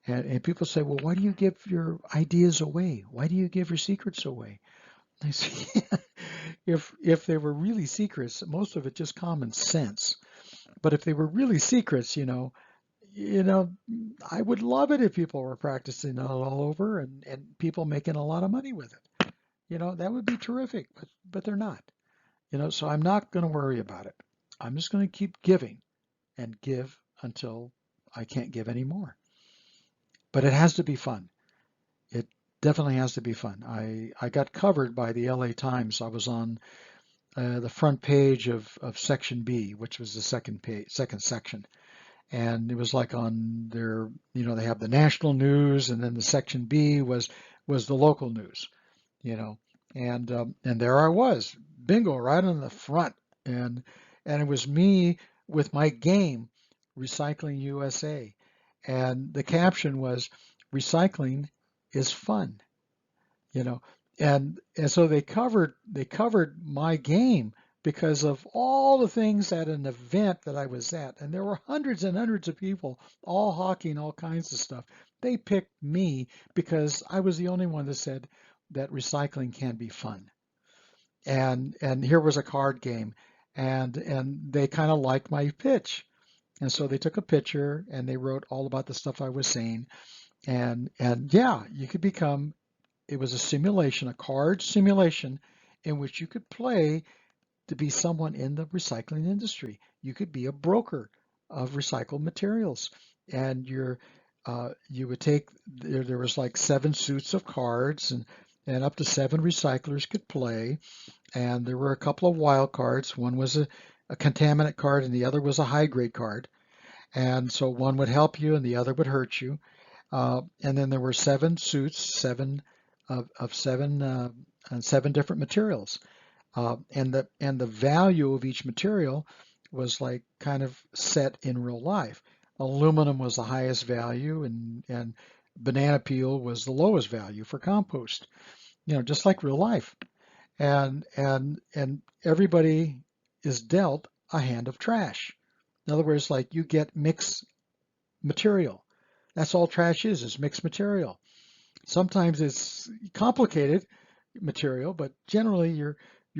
And people say, well, why do you give your ideas away? Why do you give your secrets away? I say, if they were really secrets, most of it just common sense. But if they were really secrets, you know, I would love it if people were practicing it all over and people making a lot of money with it. That would be terrific, but they're not. So I'm not going to worry about it. I'm just going to keep giving and give until I can't give anymore. But it has to be fun. It definitely has to be fun. I got covered by the LA Times. I was on the front page of Section B, which was the second section. And it was like on their, they have the national news, and then the Section B was the local news, you know. And there I was, bingo, right on the front. And it was me with my game, Recycling USA. And the caption was, recycling is fun, you know. And so they covered my game because of all the things at an event that I was at, and there were hundreds and hundreds of people all hawking all kinds of stuff. They picked me because I was the only one that said that recycling can be fun. And here was a card game, and they kind of liked my pitch. And so they took a picture and they wrote all about the stuff I was saying. And yeah, you could become, it was a simulation, a card simulation in which you could play to be someone in the recycling industry. You could be a broker of recycled materials, and you would take, there was like 7 suits of cards, and up to 7 recyclers could play. And there were a couple of wild cards. One was a contaminant card, and the other was a high grade card. And so one would help you, and the other would hurt you. And then there were 7 suits, of seven and 7 different materials. And the value of each material was like kind of set in real life. Aluminum was the highest value, and banana peel was the lowest value for compost. Just like real life. And everybody is dealt a hand of trash. In other words, like you get mixed material. That's all trash is mixed material. Sometimes it's complicated material, but generally you're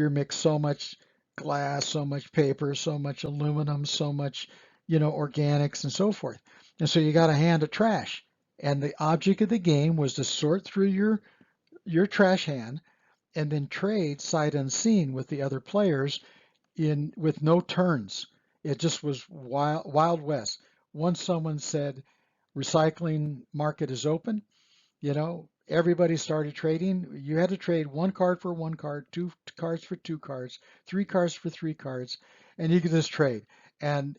mixed so much glass, so much paper, so much aluminum, so much, organics and so forth. And so you got a hand of trash. And the object of the game was to sort through your trash hand and then trade sight unseen with the other players in with no turns. It just was wild west. Once someone said recycling market is open, everybody started trading. You had to trade 1 card for 1 card, 2 cards for 2 cards, 3 cards for 3 cards, and you could just trade. And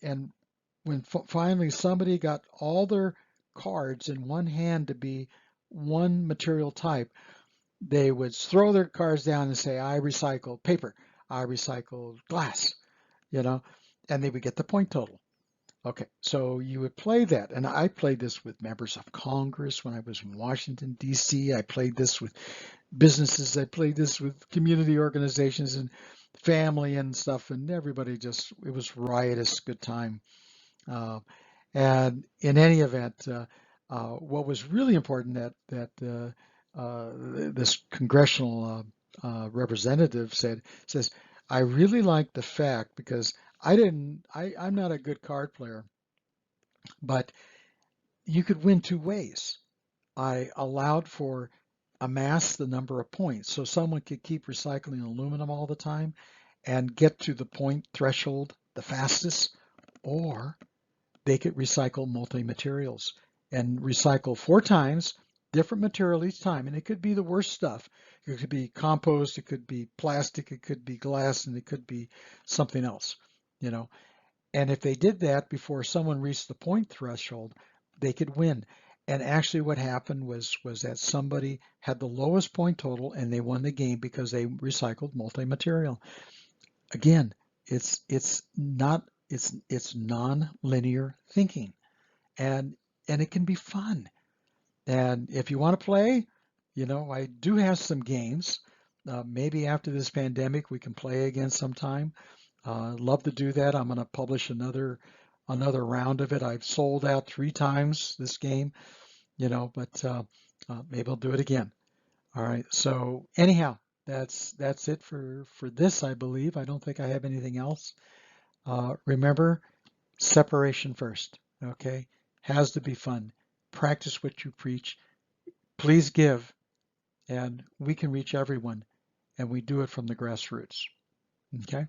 when finally somebody got all their cards in one hand to be one material type, they would throw their cards down and say, I recycle paper, I recycle glass, you know, and they would get the point total. Okay, so you would play that, and I played this with members of Congress when I was in Washington, D.C. I played this with businesses. I played this with community organizations and family and stuff, and everybody it was riotous, good time. Uh, and in any event, what was really important this congressional representative says, I really like the fact because I'm not a good card player, but you could win 2 ways. I allowed for amass the number of points. So someone could keep recycling aluminum all the time and get to the point threshold the fastest, or they could recycle multi-materials and recycle 4 times different material each time. And it could be the worst stuff. It could be compost, it could be plastic, it could be glass, and it could be something else, you know. And if they did that before someone reached the point threshold, they could win. And actually what happened was that somebody had the lowest point total and they won the game because they recycled multi-material. Again, it's non-linear thinking, and it can be fun. And if you want to play, I do have some games. Maybe after this pandemic we can play again sometime. Love to do that. I'm going to publish another another round of it. I've sold out 3 times this game, but maybe I'll do it again. All right. So anyhow, that's it for this, I believe. I don't think I have anything else. Remember, separation first. Okay, has to be fun. Practice what you preach. Please give, and we can reach everyone, and we do it from the grassroots. Okay.